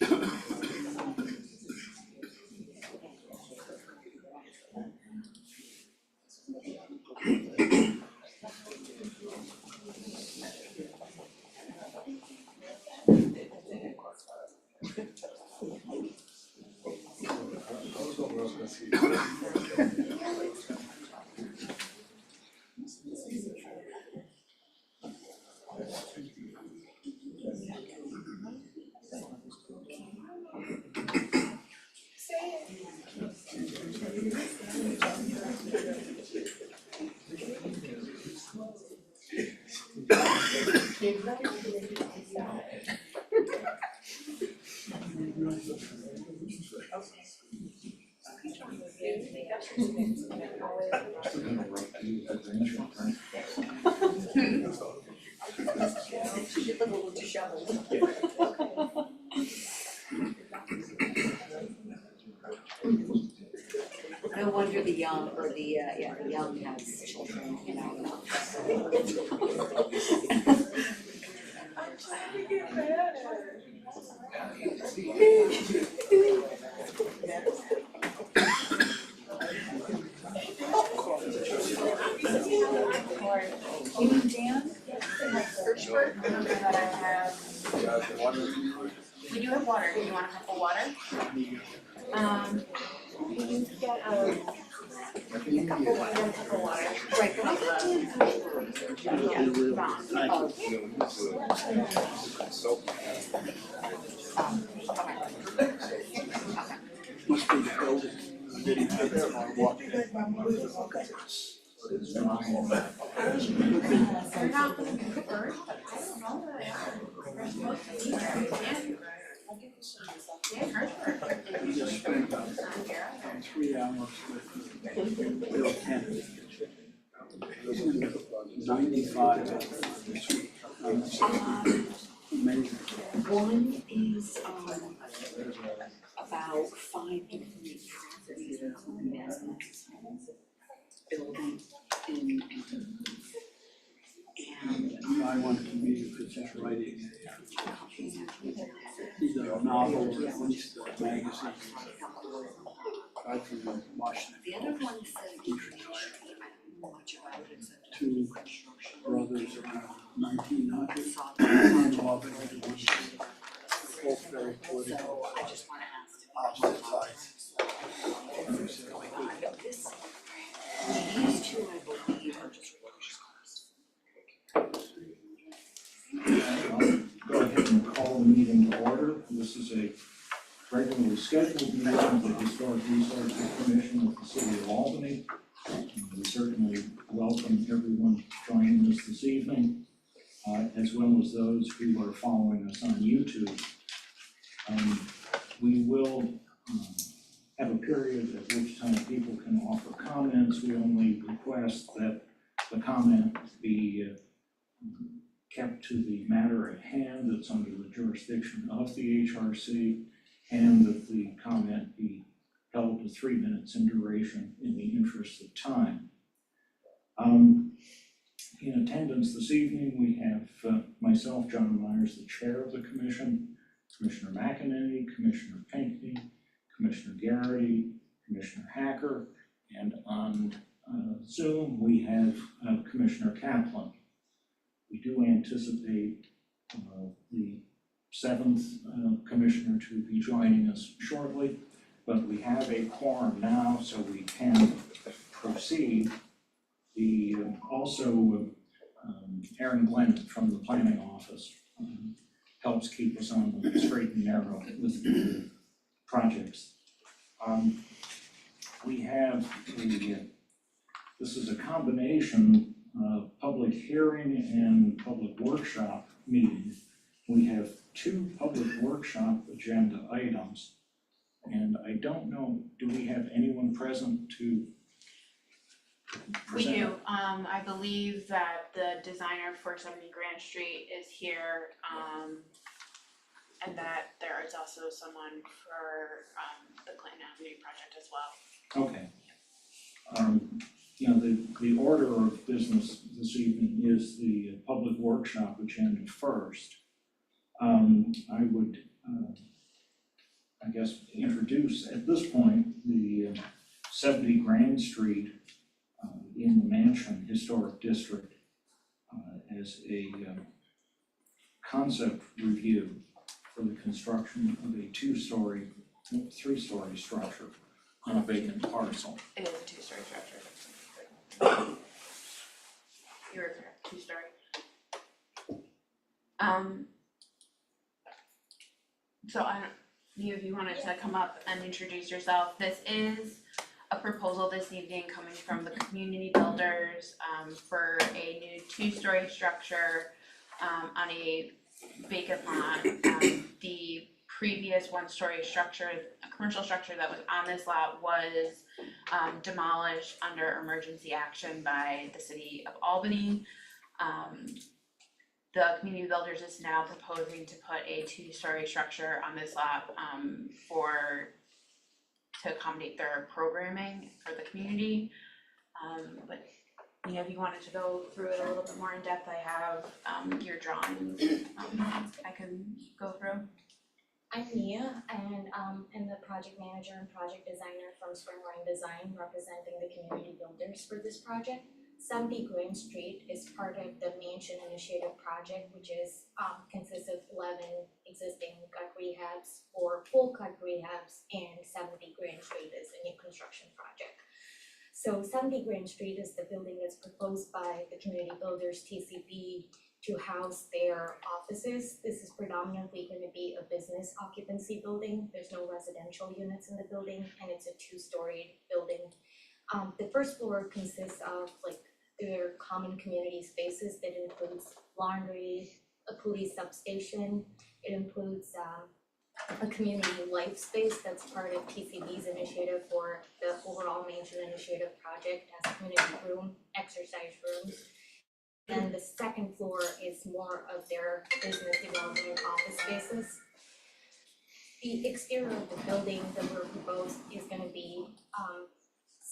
No wonder the young, or the young has children, you know. You and Dan? Birchburg? I don't know that I have. We do have water. Do you want a cup of water? Can you get a cup of water? Right, can I get Must be the building. Getting out there or walking. They're not Pittsburgh. I don't know where they are. They're supposed to be there. Yeah, Hershberg. We just spent about 3 hours with Bill Kennedy. 95 this week. Amazing. One is about 5 different properties in business, building, and I wanted to meet if it's writing either a novel or at least a magazine. I from Washington. the other one says information. I don't know much about it except Two brothers around 1900. I saw that. In Albany, both very political. So I just want to ask. Opposite sides. Going on. This, these two, I believe, are just Go ahead and call the meeting to order. This is a regularly scheduled meeting of the Historic Resources Commission of the City of Albany. We certainly welcome everyone joining us this evening, as well as those who are following us on YouTube. We will have a period at which time people can offer comments. We only request that the comment be kept to the matter at hand that's under the jurisdiction of the HRC, and that the comment be held to 3 minutes in duration in the interest of time. In attendance this evening, we have myself, John Myers, the chair of the commission, Commissioner McEnany, Commissioner Pinckney, Commissioner Garrity, Commissioner Hacker, and on Zoom we have Commissioner Kaplan. We do anticipate the 7th commissioner to be joining us shortly, but we have a quorum now, so we can proceed. Also, Aaron Glenn from the planning office helps keep us on the straight and narrow with the projects. We have this is a combination of public hearing and public workshop meeting. We have 2 public workshop agenda items, and I don't know, do we have anyone present to present? We do. I believe that the designer for 70 Grand Street is here, and that there is also someone for the Clinton Avenue project as well. Okay. You know, the order of business this evening is the public workshop agenda first. I would I guess, introduce at this point the 70 Grand Street in the Mansion Historic District as a concept review for the construction of a three-story structure on a vacant parcel. It is a two-story structure. You were correct, two-story. So if you wanted to come up and introduce yourself, this is a proposal this evening coming from the community builders for a new two-story structure on a vacant lot. The previous one-story structure, a commercial structure that was on this lot, was demolished under emergency action by the city of Albany. The community builders is now proposing to put a two-story structure on this lot to accommodate their programming for the community. But if you wanted to go through it a little bit more in depth, I have your drawings I can go through. I'm Mia, and I'm the project manager and project designer from Springline Design, representing the community builders for this project. 70 Grand Street is part of the Mansion Initiative project, which consists of 11 existing gut rehabs or full cut rehabs, and 70 Grand Street is a new construction project. So 70 Grand Street is the building that's proposed by the community builders TCB to house their offices. This is predominantly going to be a business occupancy building. There's no residential units in the building, and it's a two-story building. The first floor consists of their common community spaces that includes laundry, a police substation. It includes a community life space that's part of TCB's initiative for the overall Mansion Initiative project, as a community room, exercise rooms. And the second floor is more of their business development office spaces. The exterior of the building that we're proposed is going to be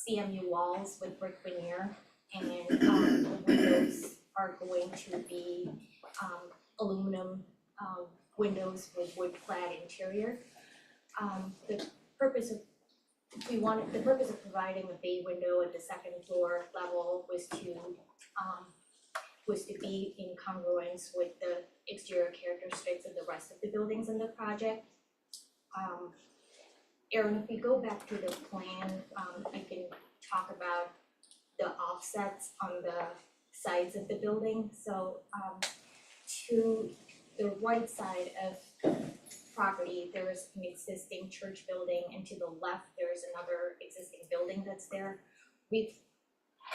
CMU walls with brick veneer, and the windows are going to be aluminum windows with wood clad interior. The purpose of providing a bay window at the second floor level was to be in congruence with the exterior characteristics of the rest of the buildings in the project. Erin, if we go back to the plan, I can talk about the offsets on the sides of the building. So to the right side of property, there is an existing church building, and to the left, there's another existing building that's there. We've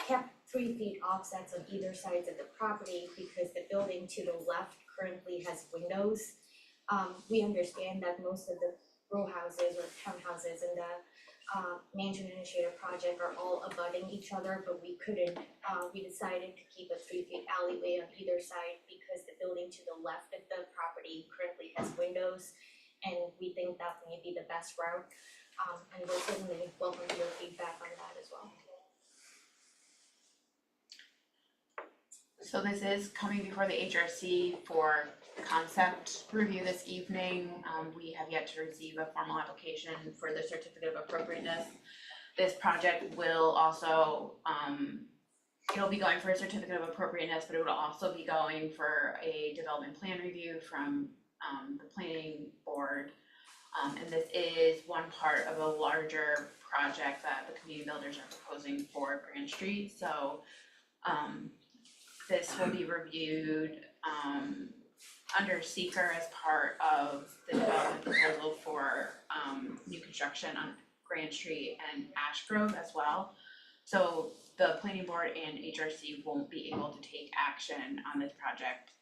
kept 3 feet offsets on either sides of the property because the building to the left currently has windows. We understand that most of the row houses or townhouses in the Mansion Initiative project are all abutting each other, but we decided to keep a 3 feet alleyway on either side because the building to the left of the property currently has windows, and we think that may be the best route. And we'll certainly welcome your feedback on that as well. So this is coming before the HRC for concept review this evening. We have yet to receive a formal application for the certificate of appropriateness. This project will also, it'll be going for a certificate of appropriateness, but it will also be going for a development plan review from the planning board. And this is one part of a larger project that the community builders are proposing for Grand Street. So this will be reviewed under seeker as part of the development proposal for new construction on Grand Street and Ash Grove as well. So the planning board and HRC won't be able to take action on this project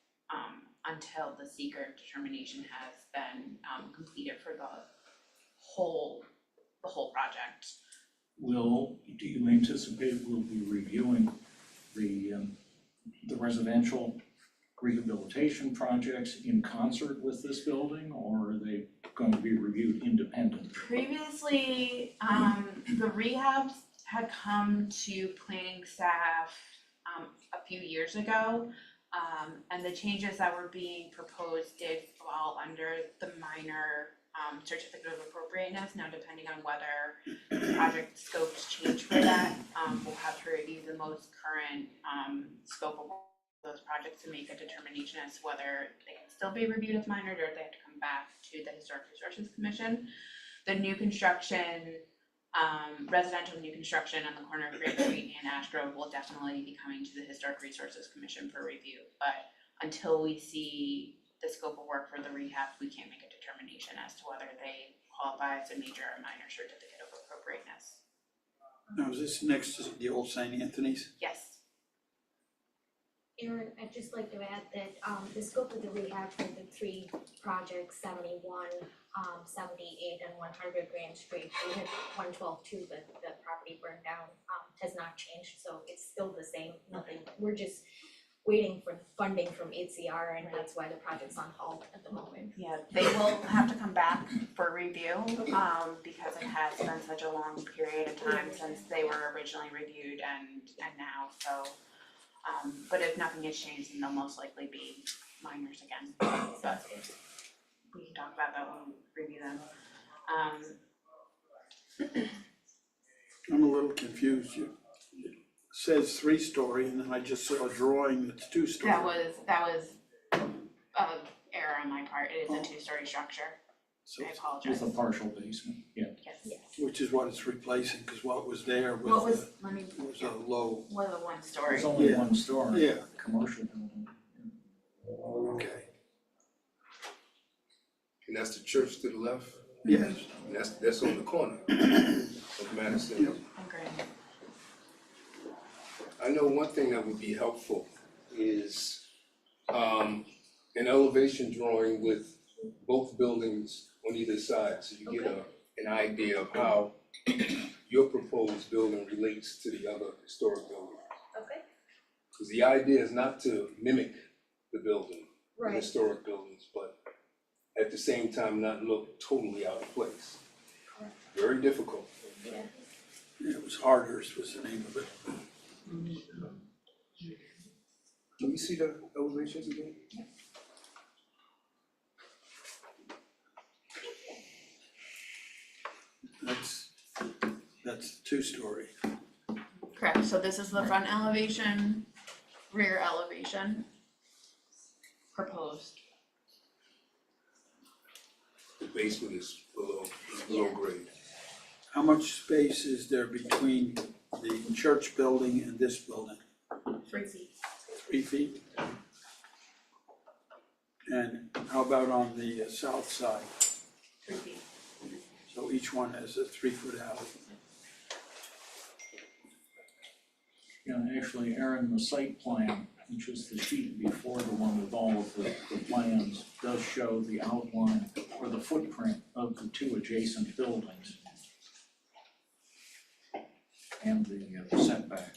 until the seeker determination has been completed for the whole project. Do you anticipate we'll be reviewing the residential rehabilitation projects in concert with this building, or are they going to be reviewed independently? Previously, the rehabs had come to planning staff a few years ago, and the changes that were being proposed did fall under the minor certificate of appropriateness. Now, depending on whether project scopes change for that, we'll have to review the most current scope of those projects to make a determination as to whether they can still be reviewed as minor or if they have to come back to the Historic Resources Commission. The new construction, residential new construction on the corner of Grant Street and Ash Grove will definitely be coming to the Historic Resources Commission for review. But until we see the scope of work for the rehabs, we can't make a determination as to whether they qualify as a major or minor certificate of appropriateness. Now, is this next to the old St. Anthony's? Yes. Aaron, I'd just like to add that the scope of the rehab for the three projects, 71, 78, and 100 Grand Street, we had 112 too, but the property burned down, has not changed, so it's still the same, nothing. We're just waiting for funding from HCR, and that's why the project's on hold at the moment. Yeah, they will have to come back for review, because it has been such a long period of time since they were originally reviewed and now, so. But if nothing has changed, then they'll most likely be minors again, but we can talk about that when we review them. I'm a little confused. It says 3-story, and then I just saw a drawing that's 2-story. That was error on my part, it is a 2-story structure, So, I apologize. With a partial basement, yeah. Yes. which is what it's replacing, because what was there What was, was, let me, was a low, was a 1-story. It's only Yeah. one story. Yeah. Commercial building. okay, And that's the church to the left, yes. and that's on the corner of Madison. Okay. I know one thing that would be helpful is an elevation drawing with both buildings on either side, so you get an idea of how your proposed building relates to the other historic building. Okay. Because the idea is not to mimic the building, the Right. historic buildings, but at the same time not look totally out of place. Very difficult. Yeah. Yeah, it was Harders was the name of it. Can we see the elevations again? That's 2-story. Correct, so this is the front elevation, rear elevation. Proposed. The basement is below grade. How much space is there between the church building and this building? 3 feet. 3 feet? And how about on the south side? 3 feet. So each one has a 3-foot alley. Yeah, and actually, Aaron, the site plan, which is the sheet before the one with all of the plans, does show the outline or the footprint of the 2 adjacent buildings. And the setback.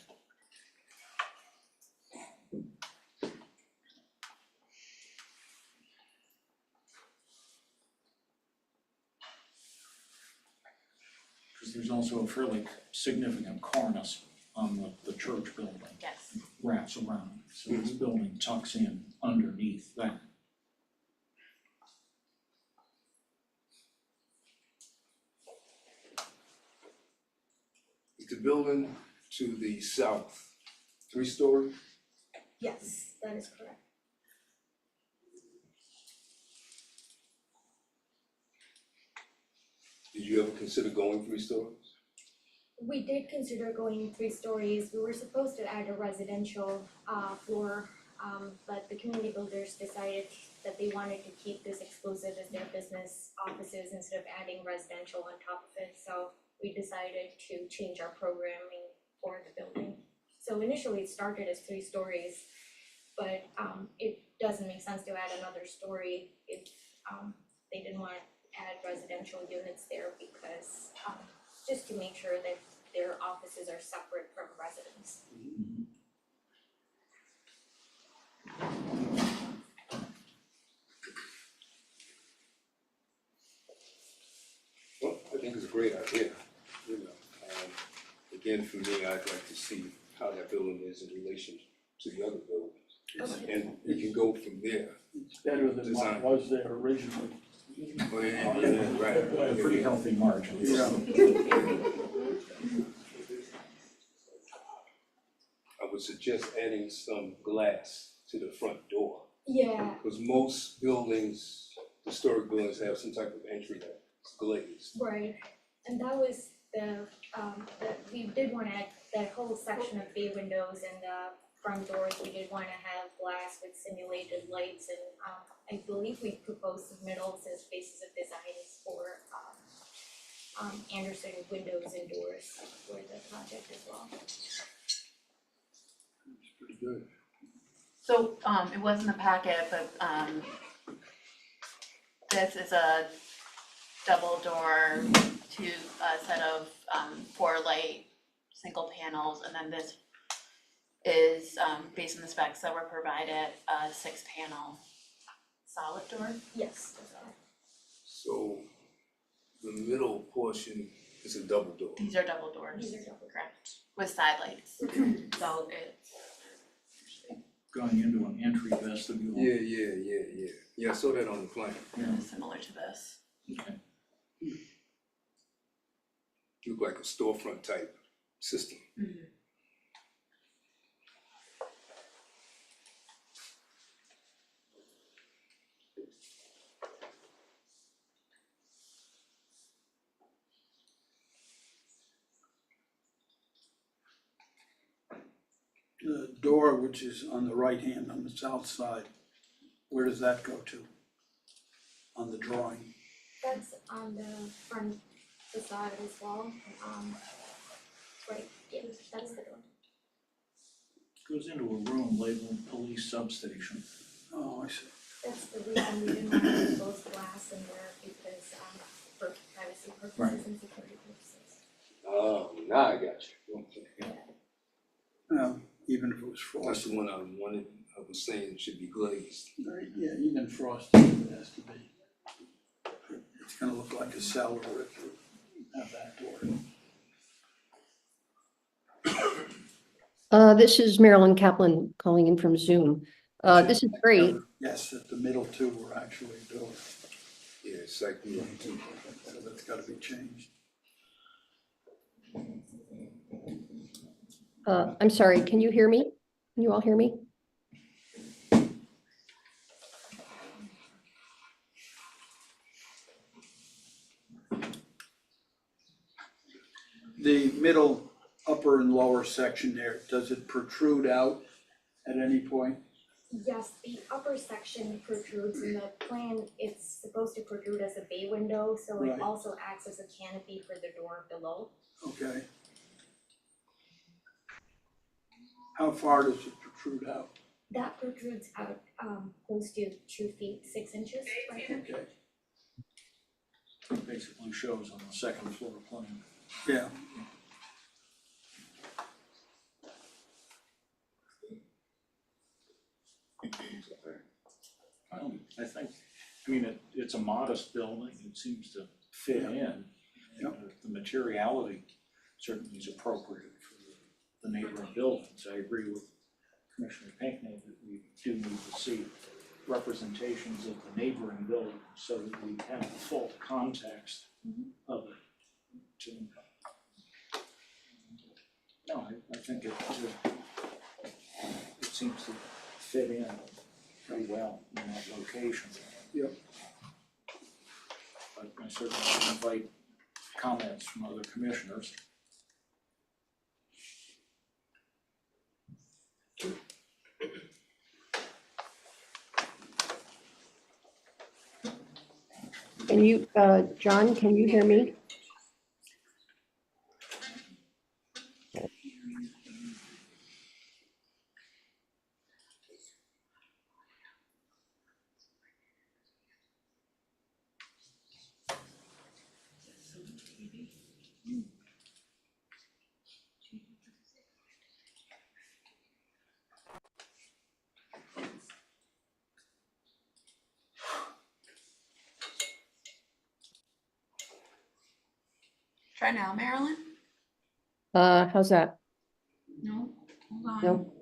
Because there's also a fairly significant cornice on the church building, Yes. wraps around, so this building tucks in underneath that. Is the building to the south 3-story? Yes, that is correct. Did you ever consider going 3 stories? We did consider going 3 stories. We were supposed to add a residential floor, but the community builders decided that they wanted to keep this exclusive as their business offices instead of adding residential on top of it. So we decided to change our programming for the building. So initially it started as 3 stories, but it doesn't make sense to add another story if they didn't want to add residential units there because just to make sure that their offices are separate from residents. Well, I think it's a great idea, you know. Again, for me, I'd like to see how that building is in relation to the other buildings. It's- And we can go from there. It's better than what Design. was there originally. Well, yeah, right. By a pretty healthy margin. Yeah. I would suggest adding some glass to the front door, Yeah, because most buildings, historic buildings have some type of entry that's glazed. right, and that was we did wanna add that whole section of bay windows and the front doors, we did wanna have glass with simulated lights and I believe we proposed submittals as basis of designs for Anderson windows and doors for the project as well. It's pretty good. So, it was in the packet, but, this is a double door, set of, 4 light, single panels, and then this is, based on the specs that were provided, a 6-panel solid door. Yes, that's all. So the middle portion is a double door. These are double doors. These are double Correct, with side lights, so it's, Going into an entry vestibule. Yeah, I saw that on the plan. Yeah, similar to this. okay. Look like a storefront type system. The door, which is on the right hand on the south side, where does that go to? On the drawing? That's on the front facade as well, right, yeah, that's the door. Goes into a room labeled police substation. Oh, I see. That's the reason we didn't want to expose glass in there because for privacy purposes Right. and security purposes. Oh, now I got you. Okay. Even if it was That's frosted, the one I was saying should be glazed. right, yeah, even frosted, it has to be. It's gonna look like a cellar if you have that door. This is Marilyn Kaplan calling in from Zoom. This is great. Yes, that the middle two were actually doors, Yeah, it's like, yeah. so that's gotta be changed. I'm sorry, can you hear me? Can you all hear me? The middle, upper and lower section there, does it protrude out at any point? Yes, the upper section protrudes in the plan, it's supposed to protrude as a bay window, so Right. it also acts as a canopy for the door below. Okay. How far does it protrude out? That protrudes out close to 2 feet 6 inches right there. Okay, Basically shows on the second floor plan. yeah, I think, it's a modest building, it seems to fit in. Yeah. The materiality certainly is appropriate for the neighboring buildings. I agree with Commissioner Pinckney that we do need to see representations of the neighboring buildings so that we have the full context of it. No, I think it seems to fit in pretty well in that location. Yep. But I certainly invite comments from other commissioners. Can you, John, can you hear me? Try now, Marilyn? How's that? No, hold on. No?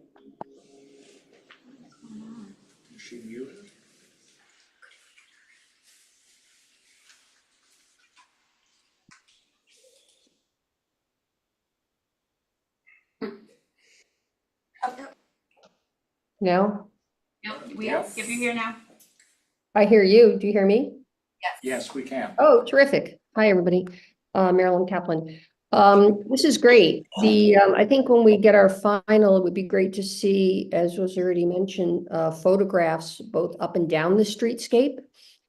Is she muted? Now? Yep, we Yes. give you here now. I hear you. Do you hear me? Yes, we can. Oh, terrific. Hi, everybody. Marilyn Kaplan. This is great. I think when we get our final, it would be great to see, as was already mentioned, photographs both up and down the streetscape.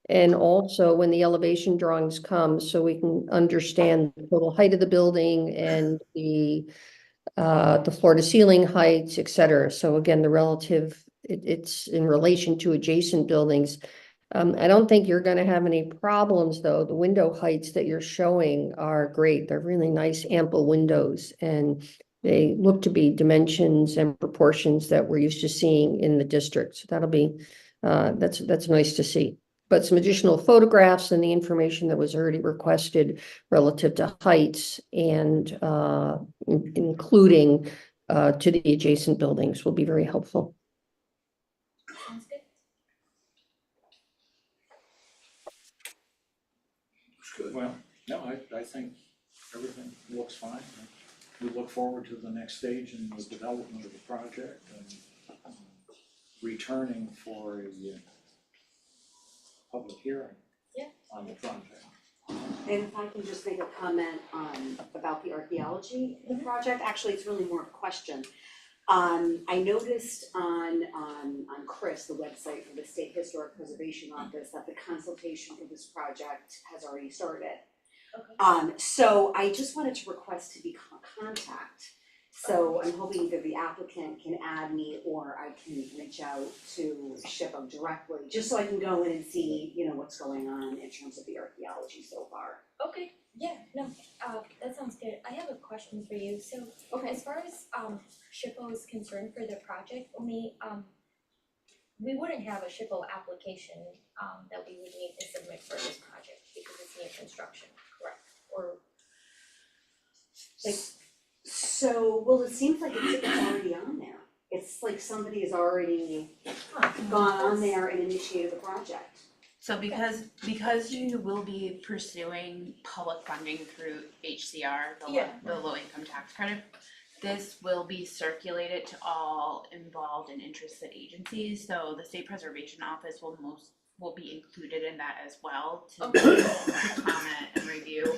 And also when the elevation drawings come, so we can understand the total height of the building and the floor to ceiling heights, et cetera. So again, the relative, it's in relation to adjacent buildings. I don't think you're gonna have any problems, though. The window heights that you're showing are great. They're really nice, ample windows, and they look to be dimensions and proportions that we're used to seeing in the district. So that'll be, that's nice to see. But some additional photographs and the information that was already requested relative to heights and including to the adjacent buildings will be very helpful. Sounds good. Looks good. Well, no, I think everything looks fine. We look forward to the next stage in the development of the project and returning for a public hearing Yeah. on the project. And if I can just make a comment about the archaeology of the project, actually, it's really more a question. I noticed on Chris, the website for the State Historic Preservation Office, that the consultation for this project has already started. Okay. So I just wanted to request to be contact. So I'm hoping either the applicant can add me or I can reach out to SHPO directly, just so I can go in and see, you know, what's going on in terms of the archaeology so far. Okay, yeah, no, that sounds good. I have a question for you. So as far as SHPO is concerned for the project, only we wouldn't have a SHPO application that we would need to submit for this project because it's new construction, correct? Or like So, well, it seems like it's already on there. It's like somebody has already gone on there and initiated the project. So because you will be pursuing public funding through HCR, the low income tax credit, this will be circulated to all involved and interested agencies. So the State Preservation Office will be included in that as well to comment and review.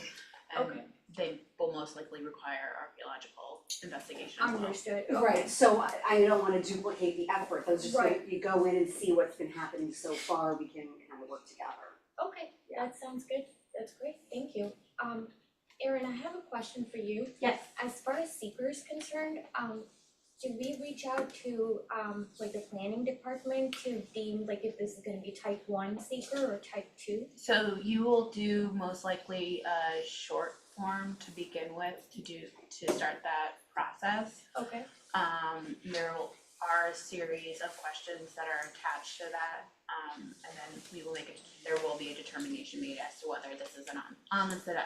And they will most likely require archaeological investigation as well. understood. Right, so I don't wanna duplicate the effort, I was just like, you go in and see what's been happening so far, we can kind of work together. Okay, that sounds good. That's great. Thank you. Erin, I have a question for you. Yes. As far as seeker is concerned, do we reach out to like the planning department to deem like if this is gonna be type 1 seeker or type 2? So you will do most likely a short form to begin with to start that process. Okay. There are a series of questions that are attached to that, and then there will be a determination made as to whether this is an unlisted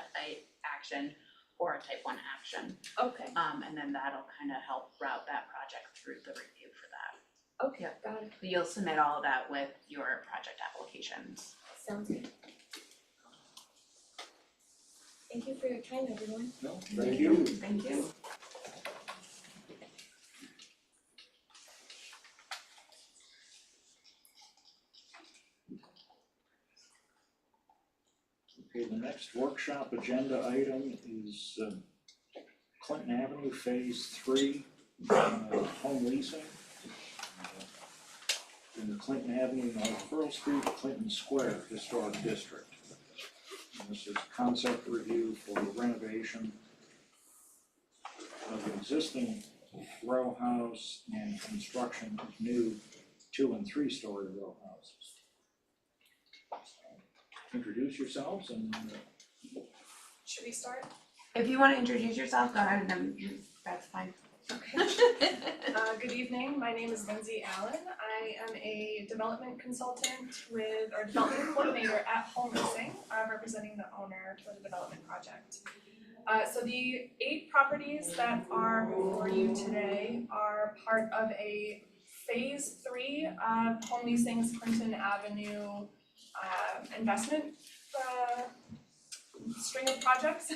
action or a type 1 action. Okay. And then that'll kind of help route that project through the review for that. Okay, Yep. got it. You'll submit all of that with your project applications. Sounds good. Thank you for your time, everyone. No, thank you. Thank you. Okay, the next workshop agenda item is Clinton Avenue Phase 3 home leasing. In the Clinton Avenue, North Pearl Street, Clinton Square Historic District. And this is concept review for renovation of existing row house and construction of new 2- and 3-story row houses. Introduce yourselves and Should we start? If you want to introduce yourself, go ahead, and then that's fine. Okay. Good evening, my name is Lindsay Allen. I am a development consultant or development coordinator at Home Leasing, representing the owner for the development project. So the 8 properties that are before you today are part of a phase 3 of Home Leasing's Clinton Avenue investment string of projects.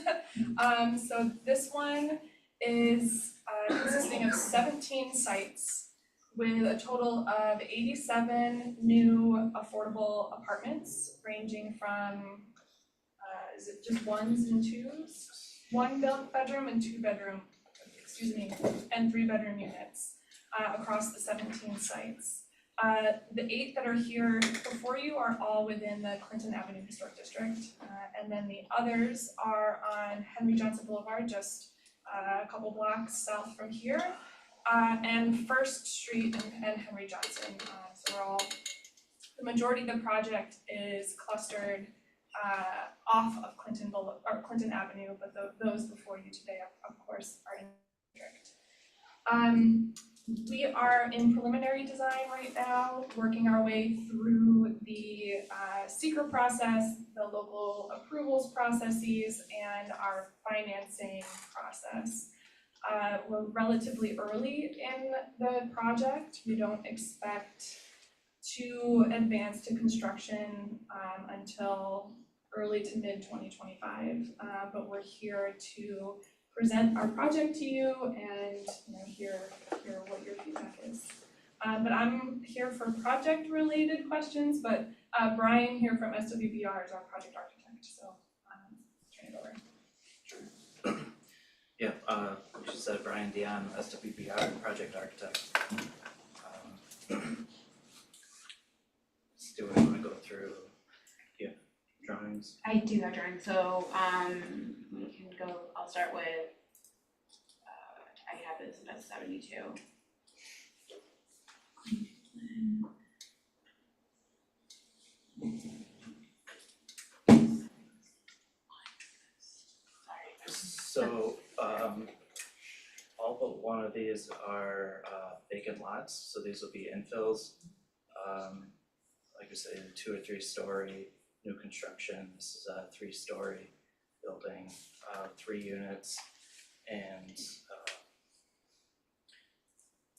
So this one is consisting of 17 sites with a total of 87 new affordable apartments ranging from, is it just ones and twos? One bedroom and and 3-bedroom units across the 17 sites. The 8 that are here before you are all within the Clinton Avenue Historic District, and then the others are on Henry Johnson Boulevard, just a couple blocks south from here, and First Street and Henry Johnson. So we're all, the majority of the project is clustered off of Clinton Avenue, but those before you today, of course, are in the district. We are in preliminary design right now, working our way through the seeker process, the local approvals processes, and our financing process. We're relatively early in the project. We don't expect to advance to construction until early to mid 2025, but we're here to present our project to you and hear what your feedback is. But I'm here for project related questions, but Brian here from SWBR is our project architect, so turn it over. Yeah, she said Brian Dion, SWBR project architect. Do we want to go through drawings? I do have drawings, so we can go, I'll start with, I have this as 72. So, all but one of these are vacant lots, so these will be infills. Like I say, 2 or 3 story new construction. This is a 3-story building, 3 units, and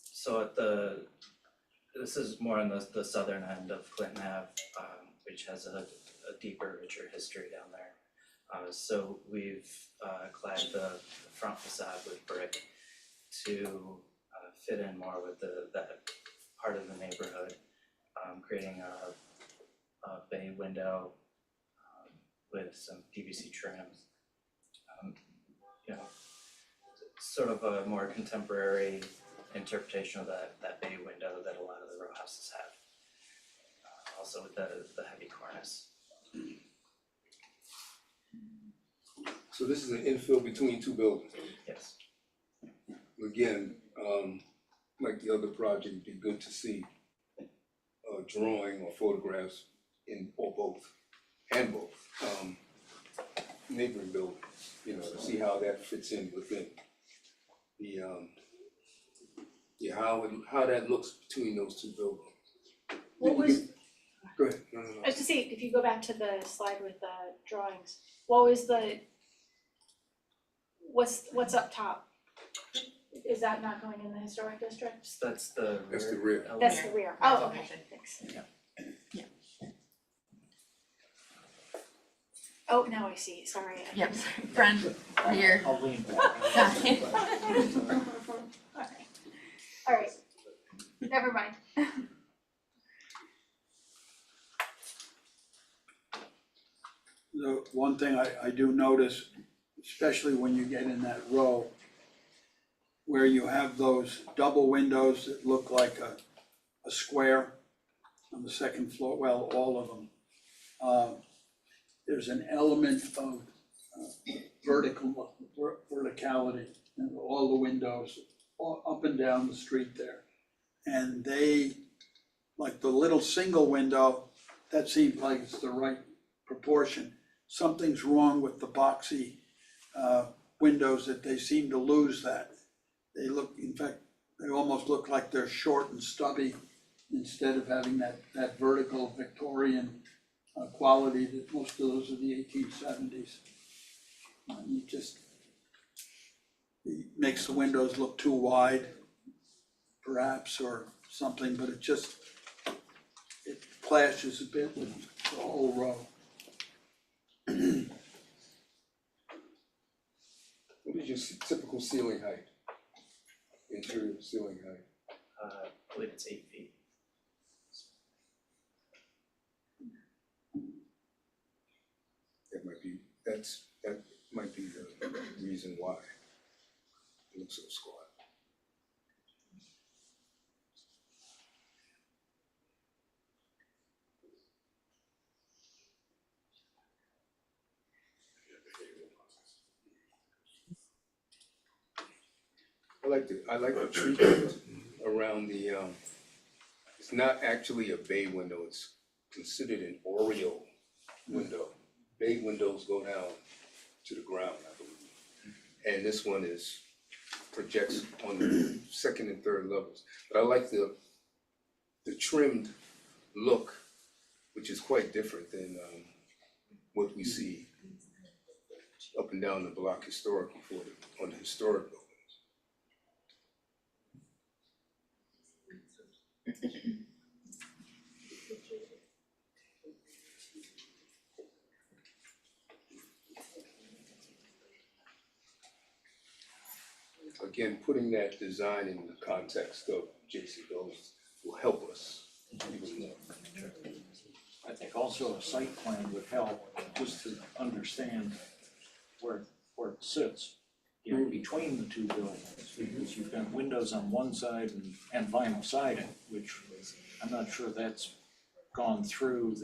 so at this is more on the southern end of Clinton Ave, which has a deeper, richer history down there. So we've clad the front facade with brick to fit in more with that part of the neighborhood, creating a bay window with some PVC trims. Sort of a more contemporary interpretation of that bay window that a lot of the row houses have. Also with the heavy cornice. So this is an infill between 2 buildings. Yes. Again, like the other project, it'd be good to see a drawing or photographs or both neighboring buildings, to see how that fits in within the how that looks between those 2 buildings. What was, Go ahead, no. I was to say, if you go back to the slide with the drawings, what was what's up top? Is that not going in the historic district? That's the rear. That's the rear. element. That's the rear. Oh, okay, thanks. Yeah. Oh, now I see, sorry. Yep, front, rear. I'll lean back. Alright, never mind. The one thing I do notice, especially when you get in that row, where you have those double windows that look like a square on the second floor, well, all of them. There's an element of verticality in all the windows, up and down the street there. And they, like the little single window, that seems like it's the right proportion. Something's wrong with the boxy windows that they seem to lose that. They look, in fact, they almost look like they're short and stubby instead of having that vertical Victorian quality that most of those are the 1870s. It makes the windows look too wide, perhaps, or something, but it clashes a bit with the whole row. What is your typical ceiling height? Interior ceiling height? I believe that might be the reason why it looks so squat. I like the treatment around the, it's not actually a bay window, it's considered an Oreo window. Bay windows go down to the ground, I believe. And this one projects on the second and third levels. But I like the trimmed look, which is quite different than what we see up and down the block historically on the historic buildings. Again, putting that design in the context of JC buildings will help us even more. I think also a site plan would help just to understand where it sits, you know, between the two buildings, because you've got windows on one side and vinyl siding, which I'm not sure that's gone through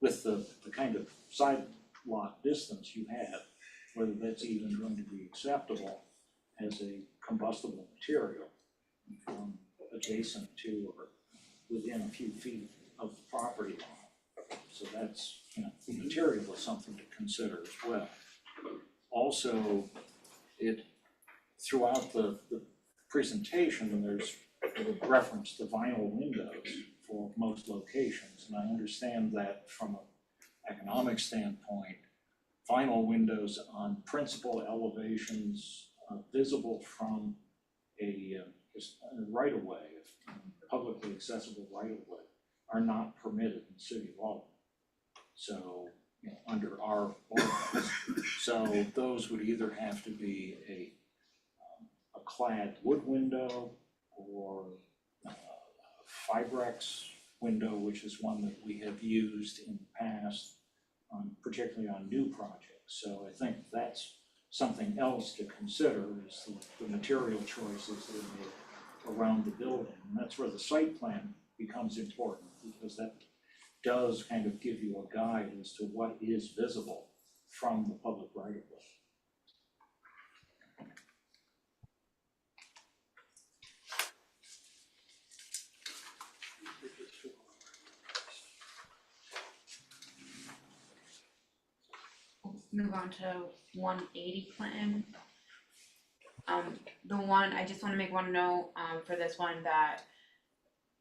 with the kind of sidewalk distance you have, whether that's even going to be acceptable as a combustible material adjacent to or within a few feet of the property line. So that's, you know, the material is something to consider as well. Also, throughout the presentation, there's a reference to vinyl windows for most locations, and I understand that from an economic standpoint, vinyl windows on principal elevations visible from a right-of-way, publicly accessible right-of-way, are not permitted in city law. So, you know, under our ordinance, so those would either have to be a clad wood window or a Fibrex window, which is one that we have used in the past, particularly on new projects. So I think that's something else to consider is the material choices that are made around the building. And that's where the site plan becomes important, because that does kind of give you a guide as to what is visible from the public right of way. Move on to 180 Clinton. I just wanna make one note, for this one, that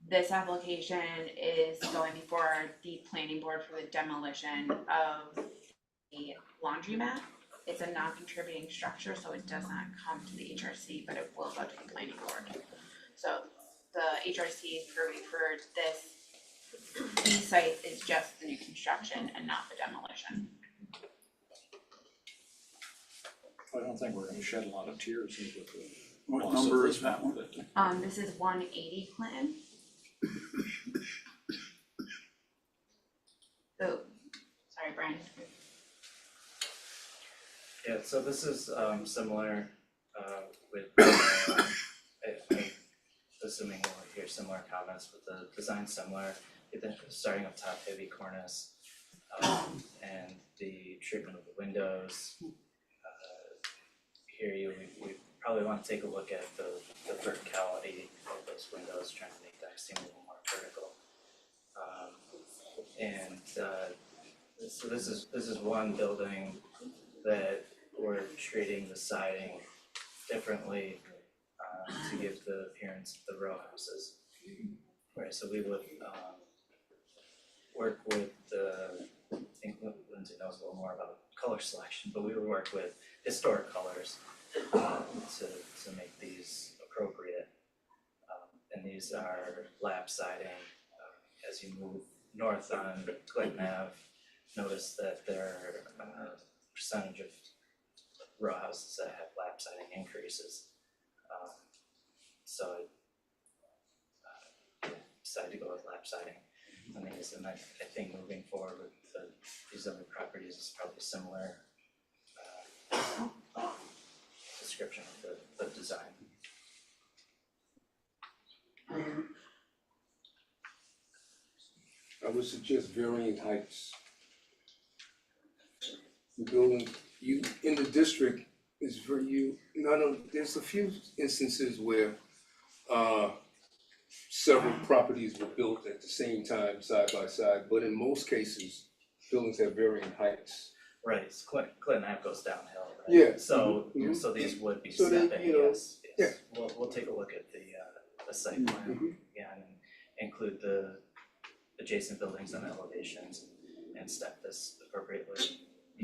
this application is going before the planning board for the demolition of the laundromat. It's a non-contributing structure, so it does not come to the HRC, but it will go to the planning board. So the HRC purview for these sites is just the new construction and not the demolition. I don't think we're gonna shed a lot of tears over the What loss number of is that one? but This is 180 Clinton. Oh, sorry, Brian. Yeah, so this is similar with assuming we'll hear similar comments, with the design similar, starting up top, heavy cornice, and the treatment of the windows. Here we probably want to take a look at the verticality of those windows, trying to make that seem a little more vertical. So this is one building that we're treating the siding differently to give the appearance of the row houses. Right, so we would work with I think Lindsay knows a little more about color selection, but we would work with historic colors to make these appropriate. And these are lap siding. As you move north on Clinton Ave, notice that there are percentage of row houses that have lap siding increases. So I decided to go with lap siding. these, and I think moving forward with these other properties is probably similar description of the design. I would suggest varying heights. The building, you, in the district is for you, there's a few instances where several properties were built at the same time, side by side, but in most cases, buildings have varying heights. Right, so Clinton Ave goes downhill, right? Yeah. So, Mhm. so these would be So they, stepping, you know, yes, yes. We'll take a look at the site plan again and include the adjacent buildings and elevations and step this appropriately. I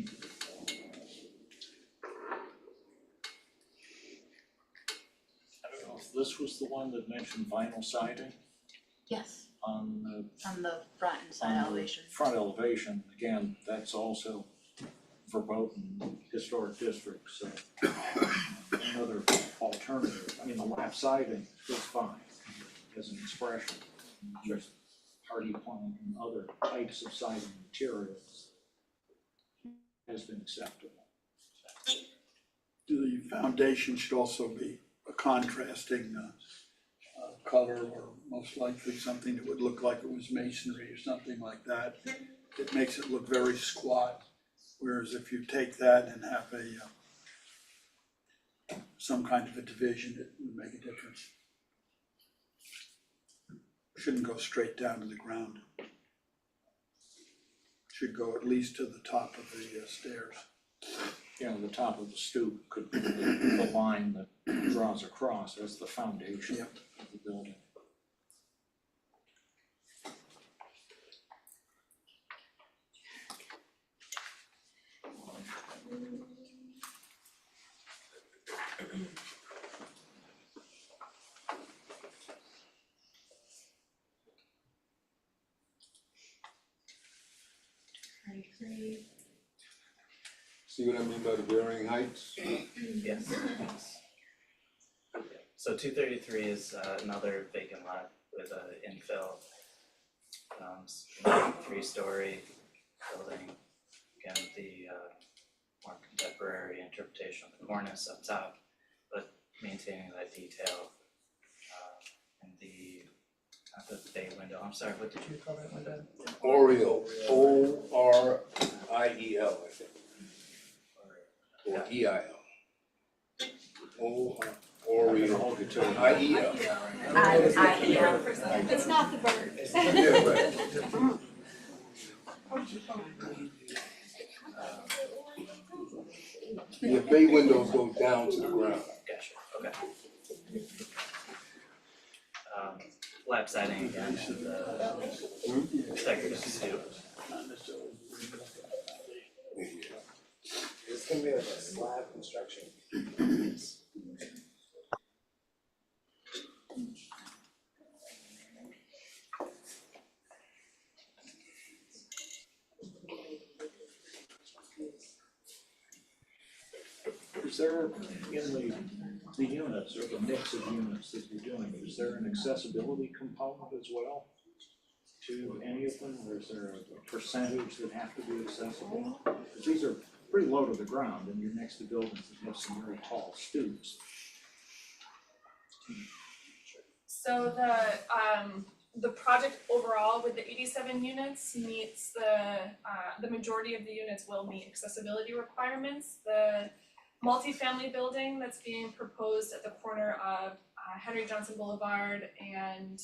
don't know if this was the one that mentioned vinyl siding Yes, on the front and side the elevation. front elevation. Again, that's also verboten historic district, so another alternative. I mean, the lap siding is fine as an expression. Just hardy plank and other types of siding materials has been acceptable. The foundation should also be a contrasting color, or most likely something that would look like it was masonry or something like that. It makes it look very squat, whereas if you take that and have some kind of a division, it would make a difference. Shouldn't go straight down to the ground. Should go at least to the top of the stairs. You know, the top of the stoop could be the line that draws across as the foundation Yep. of the building. See what I mean by the varying heights? Yes, yes. So 233 is another vacant lot with a infill, 3-story building. Again, the more contemporary interpretation of the cornice up top, but maintaining that detail. And not the bay window, I'm sorry, what did you call that window? Oriel, Oriel, I think. Or EIL. Oriel, IEL. It's not the bird. Yeah, right. Your bay windows go down to the ground. Gotcha, okay. Lap siding again and the decorative stoop. It's gonna be like a slab construction. Is there, in the units, or the mix of units that you're doing, is there an accessibility component as well to any of them, or is there a percentage that have to be accessible? Because these are pretty low to the ground, and you're next to buildings that have some very tall stoops. So the project overall with the 87 units meets the majority of the units will meet accessibility requirements. The multifamily building that's being proposed at the corner of Henry Johnson Boulevard and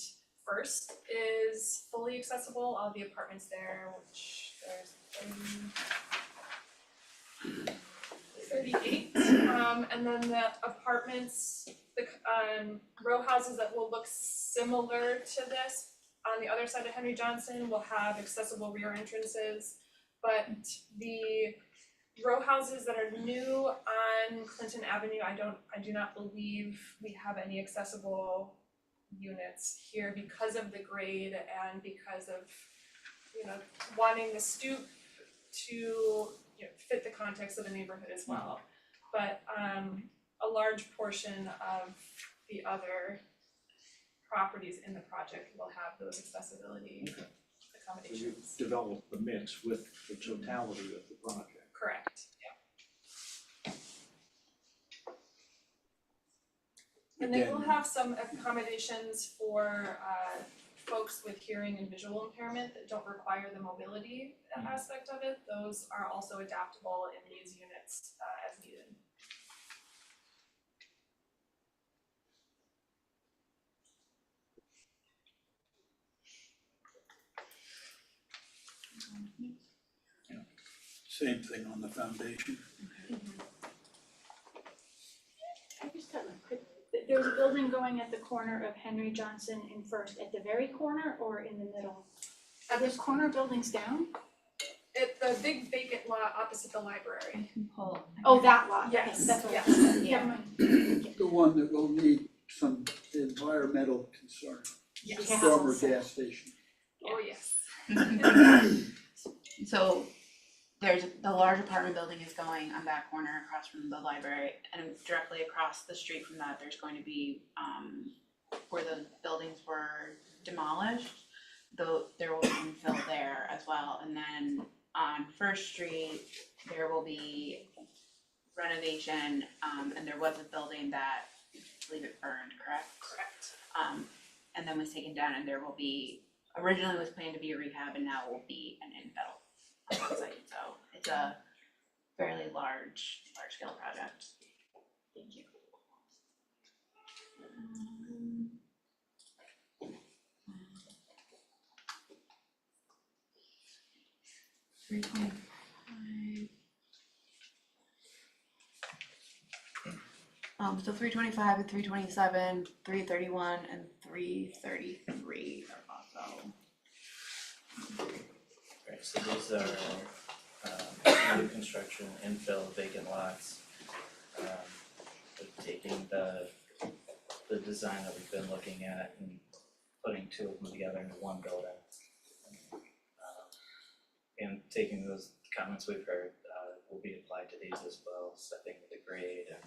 First is fully accessible. All the apartments there, which there's 38, and then the apartments, the row houses that will look similar to this on the other side of Henry Johnson will have accessible rear entrances, but the row houses that are new on Clinton Avenue, I do not believe we have any accessible units here because of the grade and because of, wanting the stoop to, fit the context of the neighborhood as well. But a large portion of the other properties in the project will have those accessibility accommodations. develop the mix with the totality of the project. Correct, yeah. And they will Again, have some accommodations for folks with hearing and visual impairment that don't require the mobility aspect of it. Those are also adaptable in these units as needed. same thing on the foundation. I just have a quick, there's a building going at the corner of Henry Johnson and First, at the very corner or in the middle? Are those corner buildings down? The big vacant lot opposite the library. Oh, that lot, okay, Yes, that's what I yes. said, never mind. The one that will need some environmental concern, Yes. Yeah. former gas station. Oh, yes. So there's, the large apartment building is going on that corner across from the library, and directly across the street from that, there's going to be, where the buildings were demolished, though there will be infill there as well, and then on First Street, there will be renovation, and there was a building that, I believe it burned, correct? Correct. And then was taken down, and there will be, originally was planned to be a rehab, and now will be an infill on the site, so it's a fairly large scale project. Thank you. 325. So 325 and 327, 331 and 333 are also. Right, so these are new construction, infill, vacant lots. We're taking the design that we've been looking at and putting two of them together into one building. And taking those comments we've heard will be applied to these as well, stepping the grade and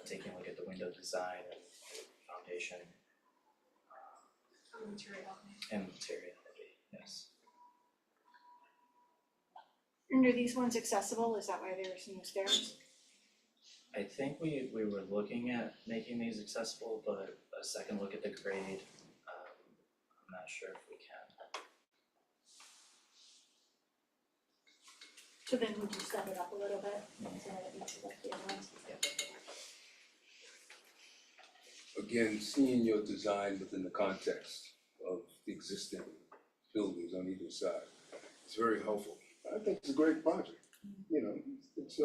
taking a look at the window design and foundation Materiality. and materiality, yes. And are these ones accessible, is that why there's no stairs? I think we were looking at making these accessible, but a second look at the grade, I'm not sure if we can. So then would you step it up a little bit, so that it meets like the other ones? Again, seeing your design within the context of the existing buildings on either side, it's very helpful. I think it's a great project, you know, it's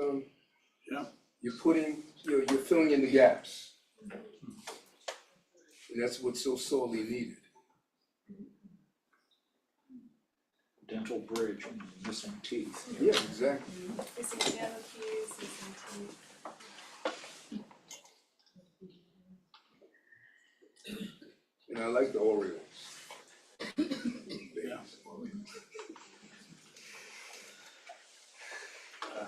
Yeah. you're filling in the gaps. And that's what's so sorely needed. Dental bridge and missing teeth. Yeah, exactly. Missing piano keys, missing teeth. And I like the Orioles. Yeah.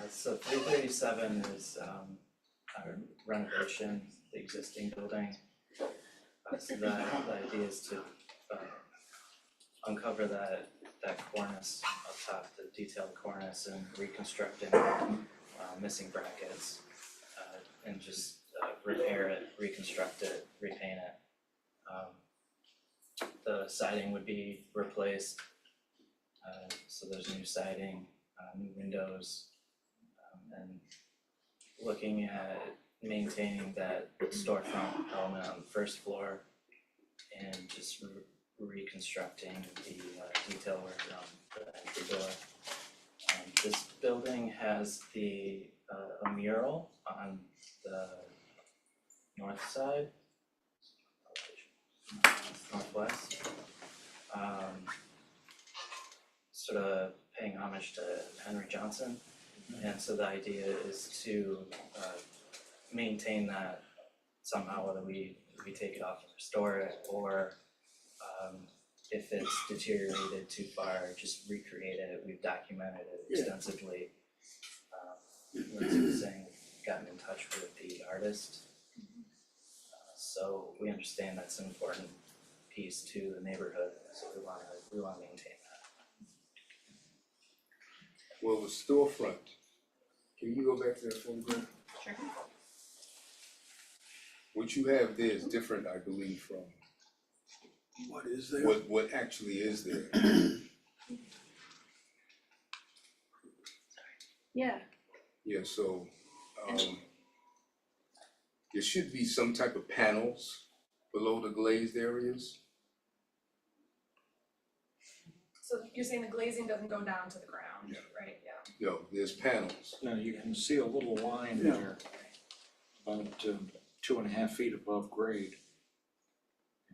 So 337 is our renovation, the existing building. So the idea is to uncover that cornice up top, the detailed cornice, and reconstructing missing brackets, and just repair it, reconstruct it, repaint it. The siding would be replaced, so there's new siding, new windows, and looking at maintaining that storefront element on the first floor and just reconstructing the detail work around the entry door. This building has a mural on the north side, northwest, sort of paying homage to Henry Johnson. And so the idea is to maintain that somehow, whether we take it off and restore it, or if it's deteriorated too far, just recreate it. We've documented it extensively. Lindsay was saying we've gotten in touch with the artist. So we understand that's an important piece to the neighborhood, so we wanna maintain that. Well, the storefront, can you go back to that photograph? Sure. What you have there is different, I believe, from What is there? what actually is there. Yeah, Yeah, so, there should be some type of panels below the glazed areas. So you're saying the glazing doesn't go down to the ground, Yeah. right? Yeah. No, there's panels. Now, you can see a little line Yeah. there, about 2.5 feet above grade.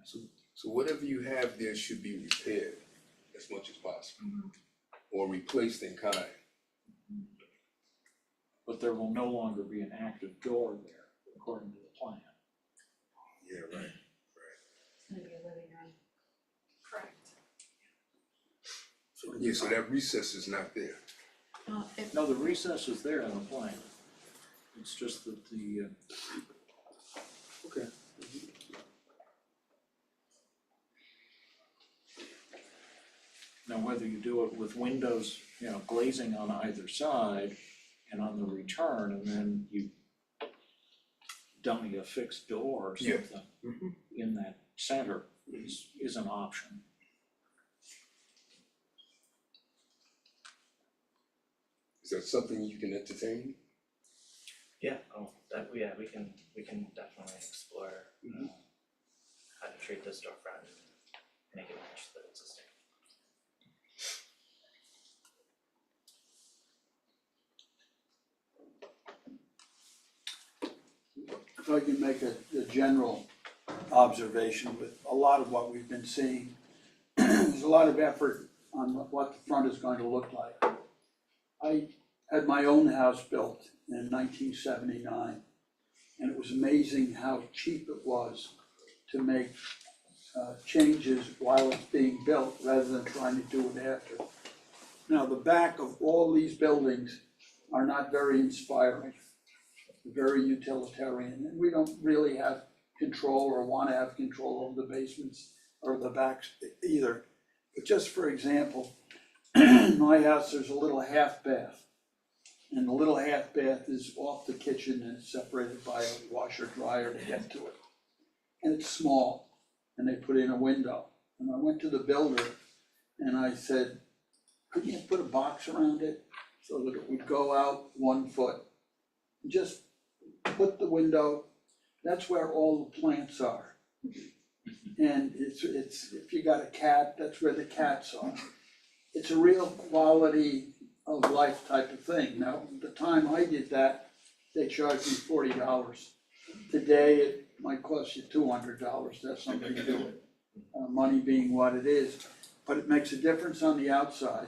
So whatever you have there should be repaired as much as possible, or replaced in kind. But there will no longer be an active door there, according to the plan. Yeah, right. It's gonna be a living room. Correct. Yeah, so that recess is not there. No, the recess is there in the plan. It's just that the, Okay. now whether you do it with windows, you know, glazing on either side and on the return, and then you dummy a fixed door or Yeah. something in that center is an option. Is that something you can entertain? Yeah, we can definitely explore how to treat the storefront and make it match the existing. If I can make a general observation with a lot of what we've been seeing, there's a lot of effort on what the front is going to look like. I had my own house built in 1979, and it was amazing how cheap it was to make changes while it's being built rather than trying to do it after. Now, the back of all these buildings are not very inspiring, very utilitarian, and we don't really have control or want to have control over the basements or the backs either. But just for example, in my house, there's a little half bath. And the little half bath is off the kitchen and it's separated by a washer dryer to get to it. And it's small, and they put in a window. And I went to the builder and I said, couldn't you put a box around it so that it would go out 1 foot? Just put the window, that's where all the plants are. And it's, if you got a cat, that's where the cats are. It's a real quality of life type of thing. Now, the time I did that, they charged me $40. Today, it might cost you $200 to have something to do with it. Money being what it is, but it makes a difference on the outside.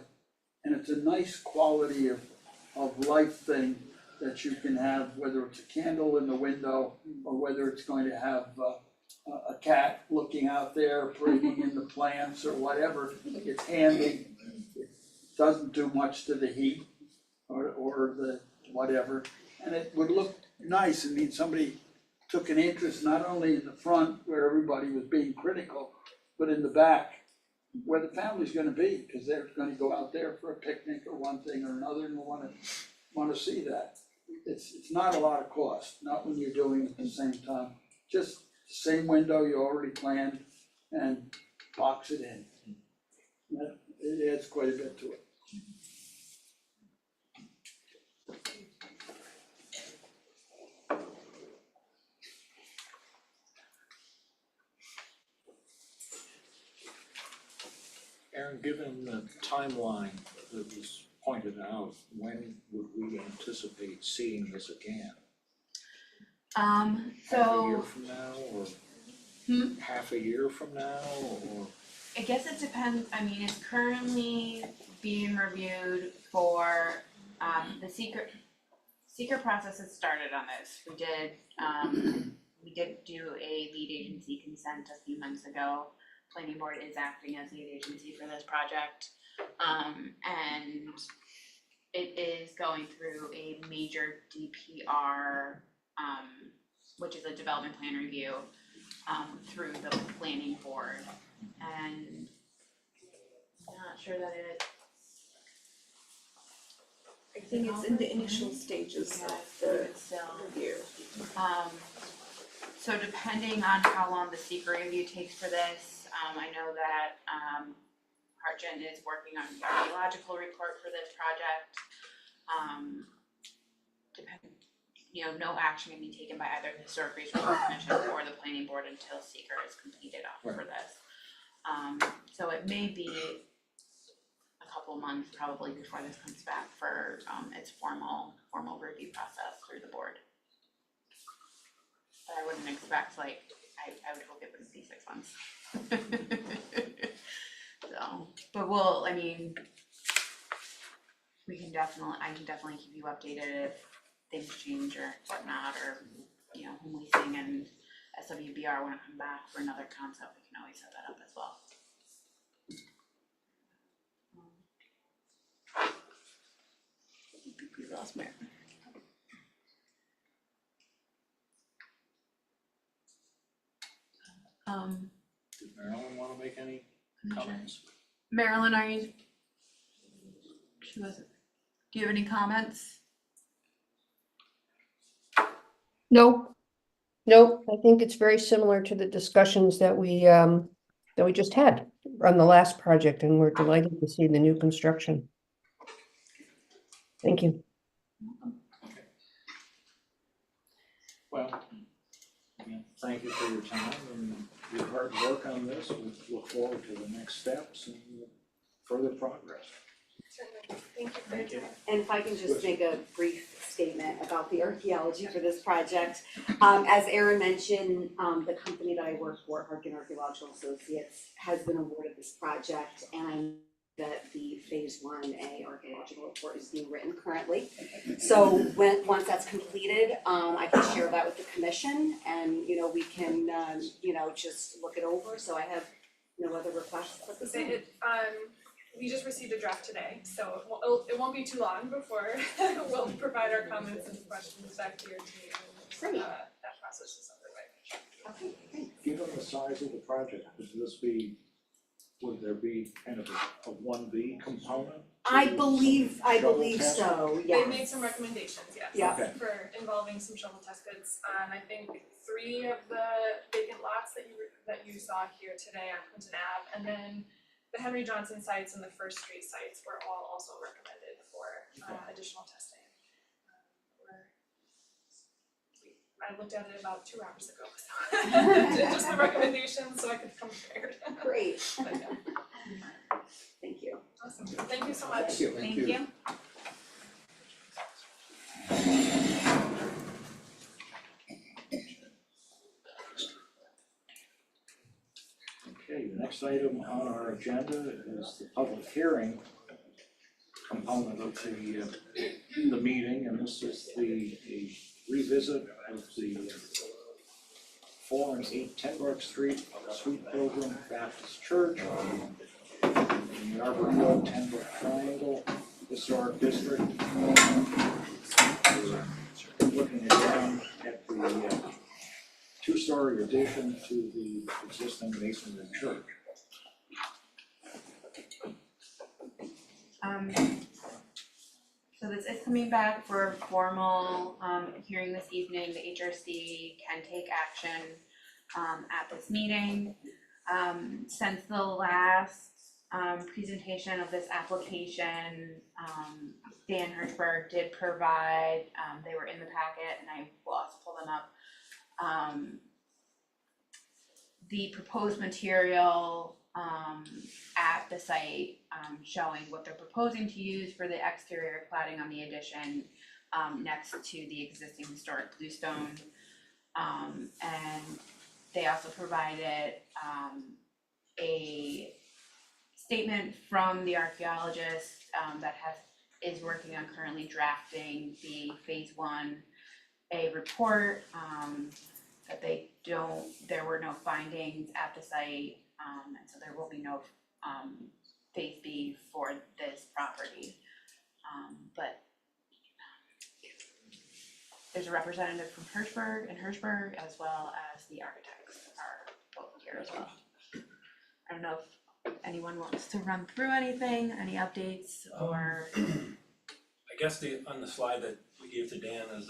And it's a nice quality of life thing that you can have, whether it's a candle in the window or whether it's going to have a cat looking out there, breathing in the plants or whatever. It's handy. It doesn't do much to the heat or the whatever. And it would look nice. I mean, somebody took an interest not only in the front where everybody was being critical, but in the back where the family's gonna be, because they're gonna go out there for a picnic or one thing or another and wanna see that. It's not a lot of cost, not when you're doing it at the same time. Just the same window you already planned and box it in. It adds quite a bit to it. Aaron, given the timeline that was pointed out, when would we anticipate seeing this again? Half a year So from now, or Hmm? half a year from now, or? I guess it depends, I mean, it's currently being reviewed for, the secret process has started on this. We did do a lead agency consent a few months ago. Planning board is acting as lead agency for this project. And it is going through a major DPR, which is a development plan review, through the planning board. And I'm not sure that I think it's in the initial stages of the review. So depending on how long the secret review takes for this, I know that, Hartgen is working on the archaeological report for this project. No action can be taken by either the Historic Resources Commission or the planning board until seeker is completed for this. So it may be a couple months probably before this comes back for its formal review process through the board. But I wouldn't expect I would hope it wouldn't be 6 months. So, but I can definitely keep you updated if things change or whatnot, or, when we sing and SWBR wanna come back for another concept, we can always set that up as well. I think we lost Mary. Does Marilyn wanna make any comments? Marilyn, do you have any comments? No, I think it's very similar to the discussions that we just had on the last project, and we're delighted to see the new construction. Thank you. Well, again, thank you for your time and your hard work on this. We look forward to the next steps and further progress. Thank you for your time. And if I can just make a brief statement about the archaeology for this project. As Erin mentioned, the company that I work for, Hartgen Archaeological Associates, has been awarded this project, and I know that the phase 1A archaeological report is being written currently. So once that's completed, I can share that with the commission, and we can just look it over. So I have no other requests at this time. We just received a draft today, so it won't be too long before we'll provide our comments and questions back to your team. Great. That process is underway. Okay, thanks. Given the size of the project, would there be kind of a 1B component? I believe test? so, yes. They made some recommendations, yes, Yeah. Okay. for involving some shovel test pits. I think 3 of the vacant lots that you saw here today on Clinton Ave, and then the Henry Johnson sites and the First Street sites were all also recommended for additional testing. I looked at it about 2 hours ago, so just the recommendations so I could come prepared. Great. But, yeah. Thank you. Awesome, thank you so much. Thank you. Okay, the next item on our agenda is the public hearing component of the meeting, and this is the revisit of the 4 and 8 Tenbrook Street, Sweet Pilgrim Baptist Church, in the Arbor Hill Tenbrook Triangle Historic District. We're looking again at the 2-story addition to the existing masonry church. So this is coming back for a formal hearing this evening. The HRC can take action at this meeting. Since the last presentation of this application, Dan Hirschberg did provide, they were in the packet and I will also pull them up, the proposed material at the site, showing what they're proposing to use for the exterior cladding on the addition next to the existing historic bluestone. And they also provided a statement from the archaeologist that is working on currently drafting the phase 1A report, that there were no findings at the site, and so there will be no phase B for this property. But there's a representative from Hirschberg, as well as the architects are both here as well. I don't know if anyone wants to run through anything, any updates, or? I guess on the slide that we gave to Dan is,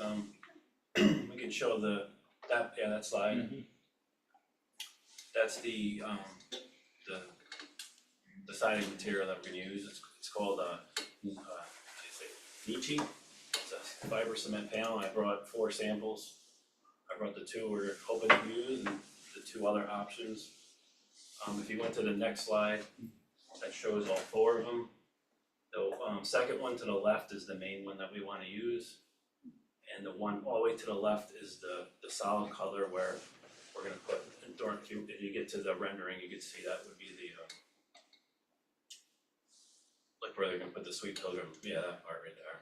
we can show that slide. That's the siding material that we're gonna use. It's called, how do you say, Nietzsche. It's a fiber cement panel. I brought 4 samples. I brought the 2 we're hoping to use and the 2 other options. If you went to the next slide, that shows all 4 of them. The second one to the left is the main one that we wanna use. And the one all the way to the left is the solid color where we're gonna put, if you get to the rendering, you can see that would be the, like where they're gonna put the Sweet Pilgrim, yeah, that part right there.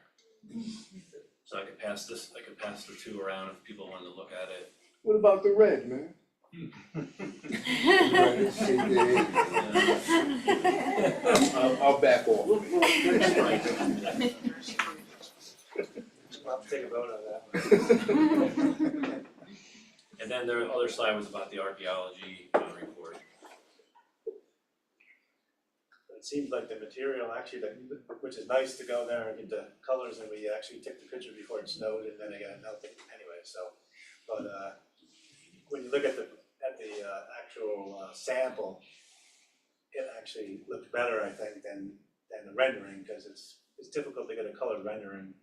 So I could pass the 2 around if people wanted to look at it. What about the red, man? Right, shake their head. I'll back off. We'll have to take a vote on that. And then the other slide was about the archaeology report. It seems like the material actually, which is nice to go there and get the colors, and we actually took the picture before it snowed and then it got melted anyway, so. But when you look at the actual sample, it actually looked better, I think, than the rendering, because it's difficult to get a colored rendering,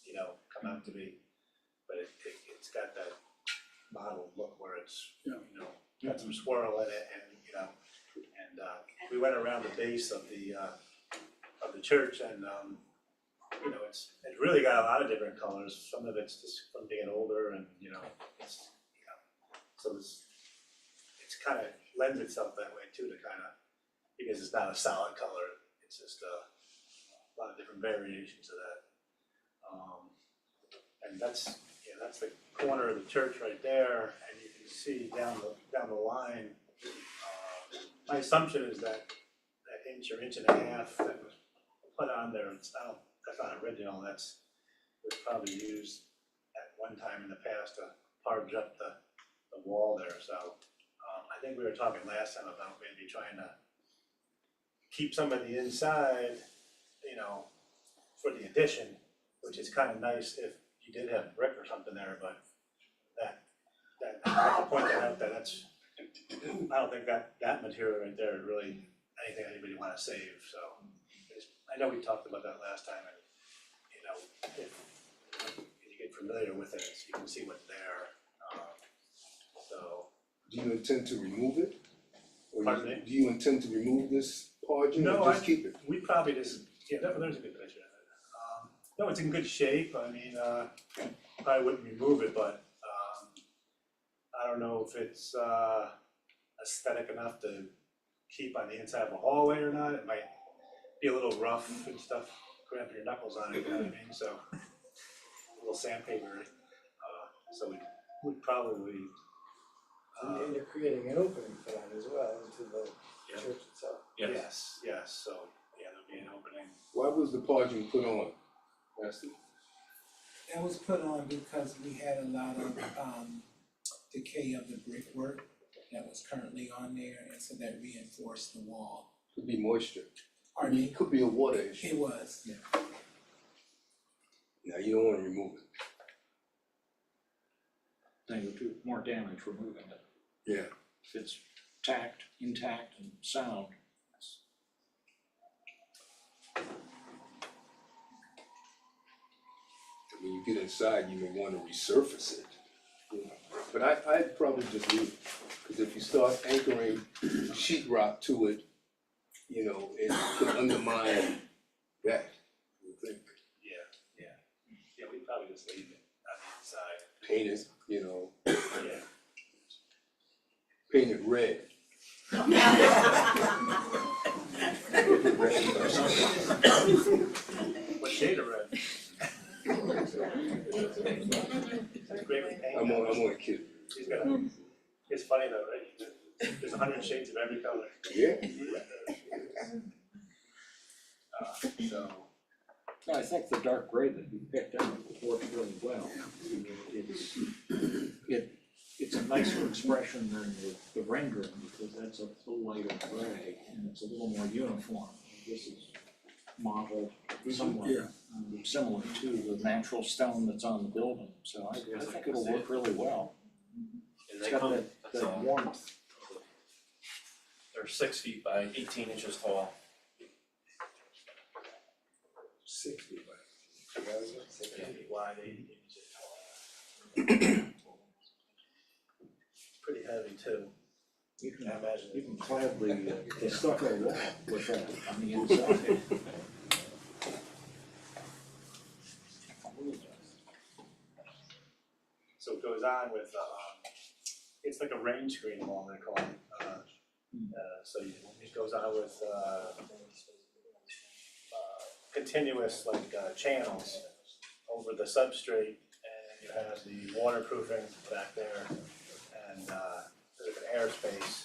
you know, come out to be. But it's got that model look where it's, you know, got some swirl in it, and you know, and we went around the base of the church, and you know, it's really got a lot of different colors. Some of it's just from being older, and you know, it's, you know, so it's kind of lends itself that way too, to kind of, because it's not a solid color, it's just a lot of different variations of that. And that's the corner of the church right there, and you can see down the line. My assumption is that inch or inch and a half that was put on there, that's not original. Was probably used at one time in the past to parge up the wall there. So I think we were talking last time about maybe trying to keep some of the inside, you know, for the addition, which is kind of nice if you did have brick or something there, but I have to point that out, that that's, I don't think that material right there is really anything anybody want to save, so. I know we talked about that last time, and, you know, if you get familiar with it, you can see what's there, so. Do you intend to remove it? Or Pardon me? do you intend to remove this margin, No, or just keep it? We probably just, yeah, there's a good picture of it. No, it's in good shape. I mean, probably wouldn't remove it, but I don't know if it's aesthetic enough to keep on the inside of a hallway or not. It might be a little rough and stuff, cramping your knuckles on it, you know what I mean? So a little sandpaper. So we'd probably. And you're creating an opening for that as well into the church itself. Yes, so yeah, there'll be an opening. Why was the parging put on, Master? That was put on because we had a lot of decay of the brickwork that was currently on there, and so that reinforced the wall. Could be moisture. Pardon me? Could be a water issue. It was, yeah. Now, you don't wanna remove it. Then you do more damage removing it. Yeah. If it's intact and sound. When you get inside, you may wanna resurface it, you know. But I'd probably just leave it, cause if you start anchoring sheet rock to it, you know, it can undermine that, you think. Yeah, we'd probably just leave it on the inside. Paint it, you know, Yeah. paint it red. What shade of red? Great with paint. I'm only kidding. He's got it's funny though, right? There's 100 shades of every color. Yeah. So. No, I think the dark gray that you picked out works really well. It's a nicer expression than the rendering, because that's a little lighter gray and it's a little more uniform. This is modeled somewhat Yeah. similar to the natural stone that's on the building, so I think it'll work really well. And It's they got come, that warmth. they're 6 feet by 18 inches tall. 60 by. Wide, 80 inches tall. Pretty heavy too. You can, I imagine you it. can clad the stucco wall with that on the inside. So it goes on with, it's like a rain screen wall, they call it. So it goes on with, continuous channels over the substrate, and you have the waterproofing back there, and there's like an airspace,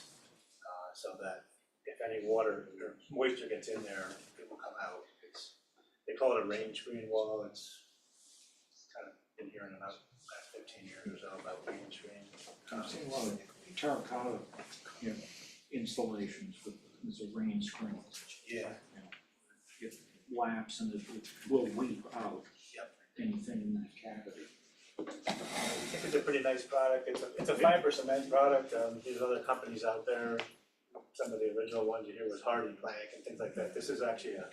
so that if any water or moisture gets in there, it will come out. They call it a rain screen wall. It's kind of been hearing about the last 15 years or so about rain screen. I've seen a lot of terracotta, installations with, as a rain screen. Yeah. It laps and it will weep out Yep. anything in that cavity. I think it's a pretty nice product. It's a fiber cement product. There's other companies out there. Some of the original ones you hear was Hardy Plank and things like that. This is actually a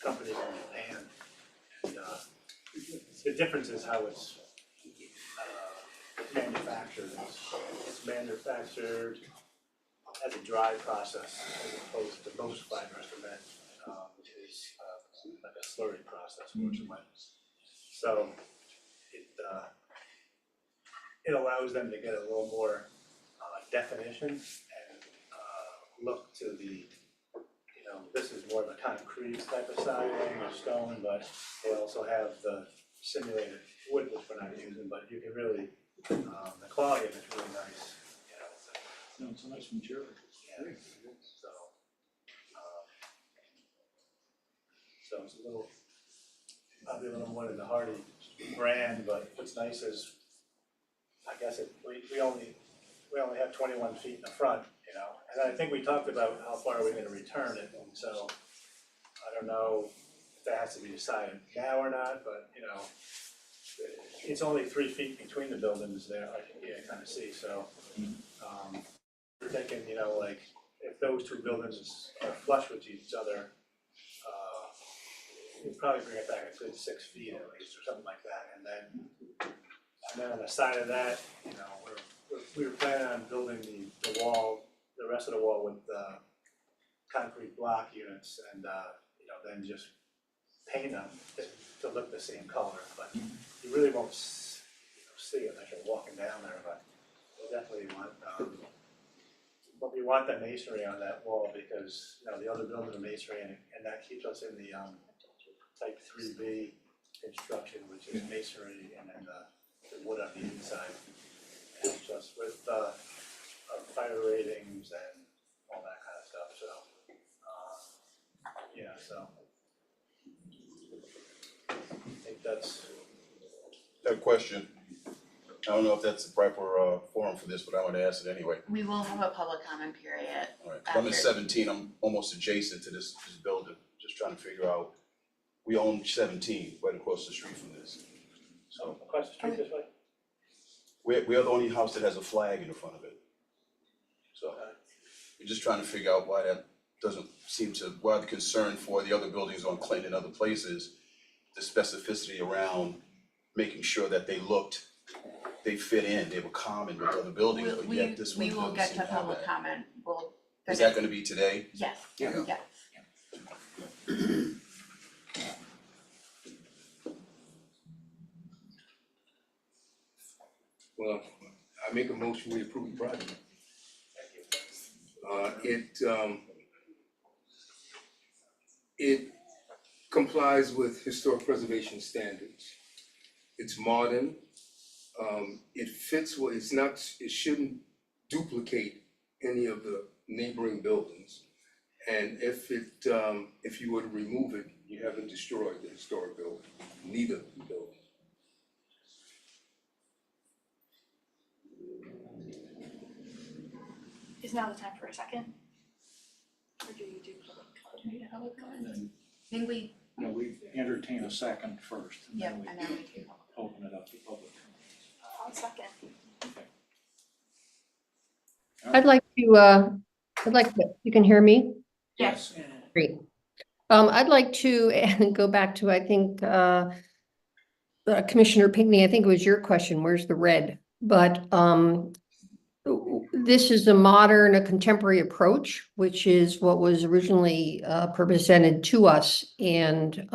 company from Japan. And the difference is how it's manufactured. It's manufactured as a dry process as opposed to most fiber cement, which is like a slurry process, which is wet. So it allows them to get a little more definition and look to the, this is more of a concrete type of siding or stone, but they also have the simulated wood, which we're not using, but you can really, the quality of it's really nice, No, it's a nice material. yeah. So it's a little, probably a little more than the Hardy brand, but what's nice is, I guess we only have 21 feet in the front, and I think we talked about how far are we gonna return it, and so I don't know if that has to be decided now or not, but it's only 3 feet between the buildings there, I can kind of see, so we're thinking, like if those two buildings are flush with each other, we'd probably bring it back a good 6 feet at least, or something like that, and then on the side of that, we were planning on building the wall, the rest of the wall with concrete block units, and then just paint them to look the same color, but you really won't see it unless you're walking down there, but we definitely want, but we want the masonry on that wall because, the other buildings are masonry, and that keeps us in the type 3B construction, which is masonry and then the wood on the inside. And helps us with our fire ratings and all that kind of stuff, so, so. I think that's. I have a question. I don't know if that's the proper forum for this, but I want to ask it anyway. We will have a public comment period. All right, 'cause I'm at 17, I'm almost adjacent to this building, just trying to figure out. We own 17, right across the street from this. So Across the street this way? we are the only house that has a flag in the front of it. So we're just trying to figure out why that doesn't seem to, why the concern for the other buildings on Clinton and other places, the specificity around making sure that they fit in, they were common with other buildings, but yet this one We will doesn't get seem to to have public that. comment, we'll. Is that gonna be today? Yes, Yeah. yes. Well, I make a motion, we approve the project. It complies with historic preservation standards. It's modern, it fits what, it shouldn't duplicate any of the neighboring buildings. And if you were to remove it, you haven't destroyed the historic building, neither building. Is now the time for a second? Or do you do public comment? think we, You know, we entertain a second first, and yep, then we and then we do. open it up to public comments. I'll second. I'd like to, you can hear me? Yes. Great. I'd like to go back to, I think, Commissioner Pinckney, I think it was your question, where's the red? But, this is a modern, a contemporary approach, which is what was originally, presented to us, and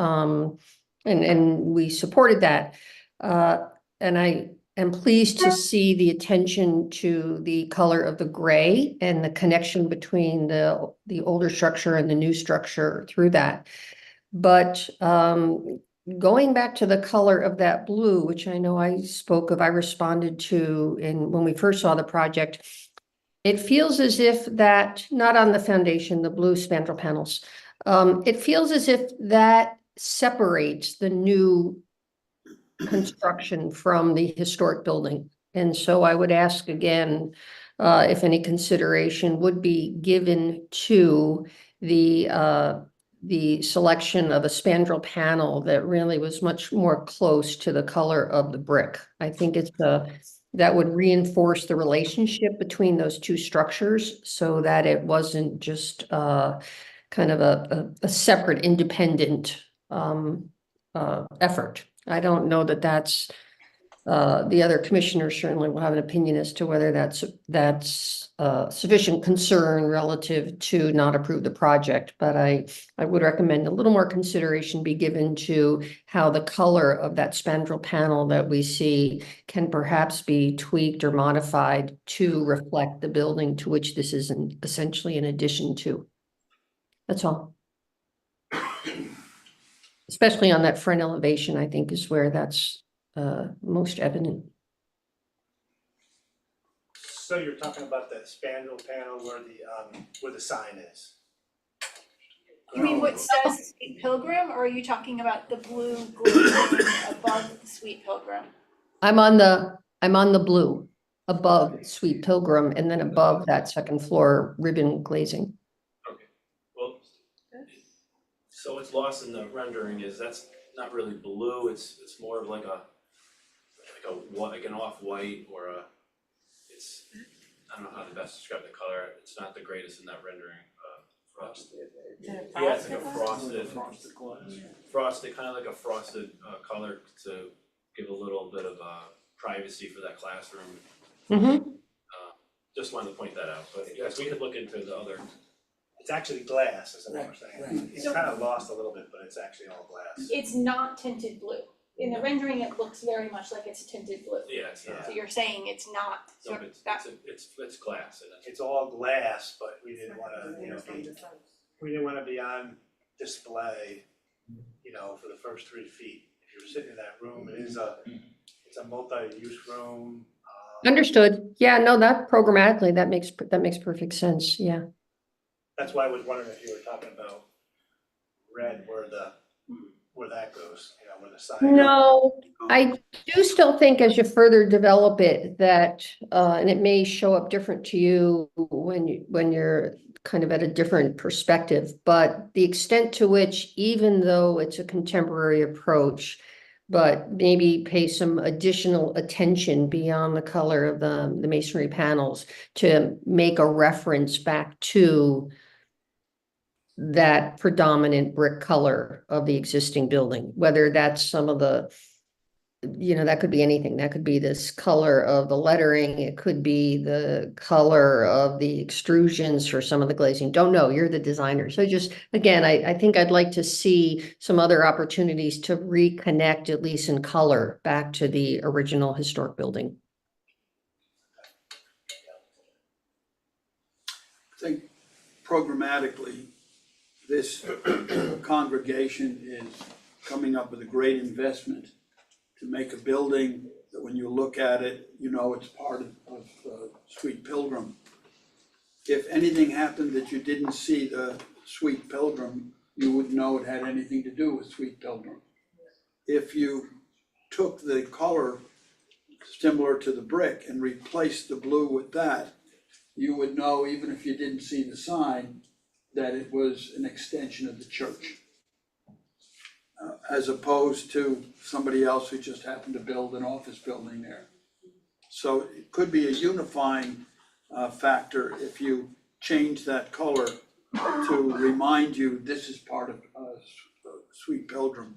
we supported that. And I am pleased to see the attention to the color of the gray and the connection between the older structure and the new structure through that. But going back to the color of that blue, which I know I responded to when we first saw the project, it feels as if that, not on the foundation, the blue spandrel panels, it feels as if that separates the new construction from the historic building. And so I would ask again, if any consideration would be given to the selection of a spandrel panel that really was much more close to the color of the brick. I think that would reinforce the relationship between those two structures so that it wasn't just kind of a separate independent effort. I don't know that that's the other commissioners certainly will have an opinion as to whether that's sufficient concern relative to not approve the project. But I would recommend a little more consideration be given to how the color of that spandrel panel that we see can perhaps be tweaked or modified to reflect the building to which this is essentially an addition to. That's all. Especially on that front elevation, I think is where that's most evident. So you're talking about the spandrel panel where the sign is? You mean what says Sweet Pilgrim, or are you talking about the blue glazing above the Sweet Pilgrim? I'm on the blue above Sweet Pilgrim, and then above that second floor ribbon glazing. Okay, well, so what's lost in the rendering is that's not really blue, it's more of like an off-white or I don't know how to best describe the color, it's not the greatest in that rendering. Frosted. Yeah, it's like a frosted, kind of like a frosted color to give a little bit of privacy for that classroom. Mm-hmm. Just wanted to point that out, but yes, we could look into the other. It's actually glass, is what I'm saying. Right. It's kind of lost a little bit, but it's actually all glass. It's not tinted blue. In the rendering, it looks very much like it's tinted blue. Yeah, it's not. So you're saying it's not, so No, it's glass and It's all glass, but we didn't wanna, we didn't wanna be on display, for the first 3 feet. If you're sitting in that room, it's a multi-use room. Understood. Yeah, no, that programmatically, that makes perfect sense. Yeah. That's why I was wondering if you were talking about red, where that goes, where the sign. No, I do still think as you further develop it that, and it may show up different to you when you're kind of at a different perspective, but the extent to which, even though it's a contemporary approach, but maybe pay some additional attention beyond the color of the masonry panels to make a reference back to that predominant brick color of the existing building, whether that's some of the, that could be anything. That could be this color of the lettering. It could be the color of the extrusions for some of the glazing. Don't know, you're the designer. So just, again, I think I'd like to see some other opportunities to reconnect, at least in color, back to the original historic building. I think programmatically, this congregation is coming up with a great investment to make a building that when you look at it, it's part of Sweet Pilgrim. If anything happened that you didn't see the Sweet Pilgrim, you wouldn't know it had anything to do with Sweet Pilgrim. If you took the color similar to the brick and replaced the blue with that, you would know, even if you didn't see the sign, that it was an extension of the church. as opposed to somebody else who just happened to build an office building there. So it could be a unifying factor if you change that color to remind you this is part of Sweet Pilgrim.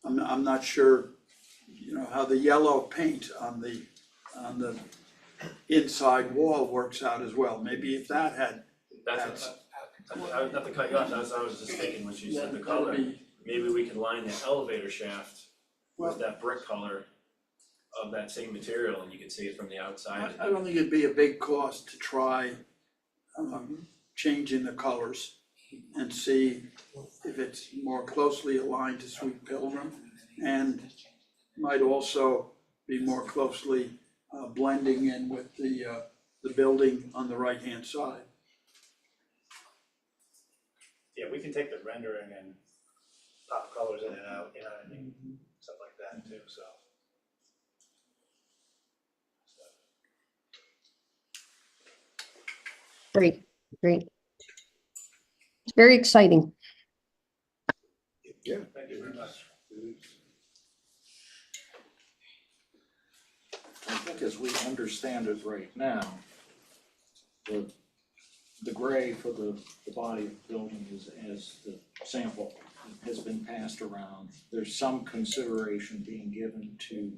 I'm not sure, you know, how the yellow paint on the inside wall works out as well. Maybe if that had, That's, not to cut you off, that's what I was just thinking when she said the that'd color. be, Maybe we could line the elevator shaft well, with that brick color of that same material and you can see it from the outside. I don't think it'd be a big cost to try changing the colors and see if it's more closely aligned to Sweet Pilgrim, and might also be more closely blending in with the building on the right-hand side. Yeah, we can take the rendering and pop colors in and out, you know what I mean, stuff like that too, so. Great, great. It's very exciting. Yeah, thank you very much. I think as we understand it right now, the gray for the body of the building is, as the sample has been passed around, there's some consideration being given to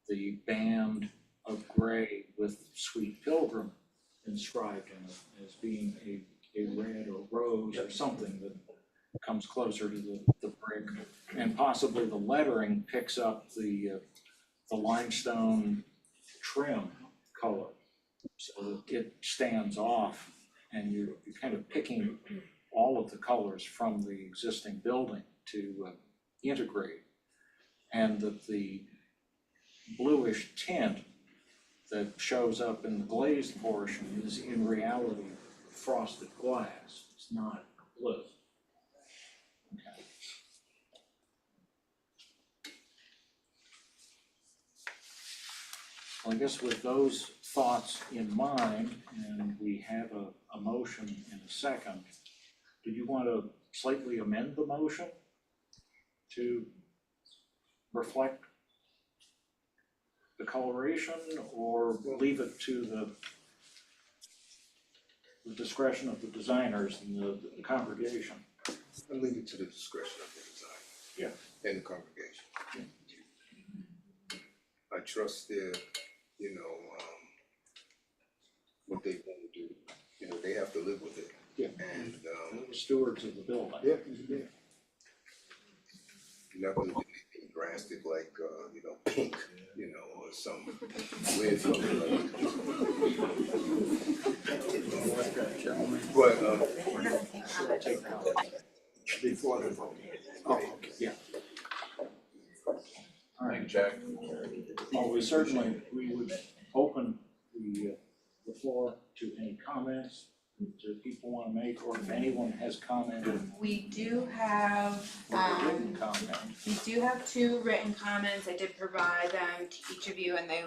the band of gray with Sweet Pilgrim inscribed in it as being a red or rose or something that comes closer to the brick. And possibly the lettering picks up the limestone trim color, so that it stands off and you're kind of picking all of the colors from the existing building to integrate. And that the bluish tint that shows up in the glazed portion is in reality frosted glass, it's not blue. Okay. Well, I guess with those thoughts in mind, and we have a motion in a second, did you want to slightly amend the motion to reflect the coloration, or leave it to the discretion of the designers and the congregation? I'll leave it to the discretion of the design. Yeah. And the congregation. I trust their, you know, what they want to do, you know, they have to live with it. Yeah. And, We're stewards of the building. yeah. You're not gonna do anything drastic like, you know, pink, you know, or some weird color like. But, Before the vote. Oh, okay, yeah. All right, Jack. well, we would open the floor to any comments that people want to make, or if anyone has commented, We do have, or didn't comment. we do have 2 written comments. I did provide them to each of you and they,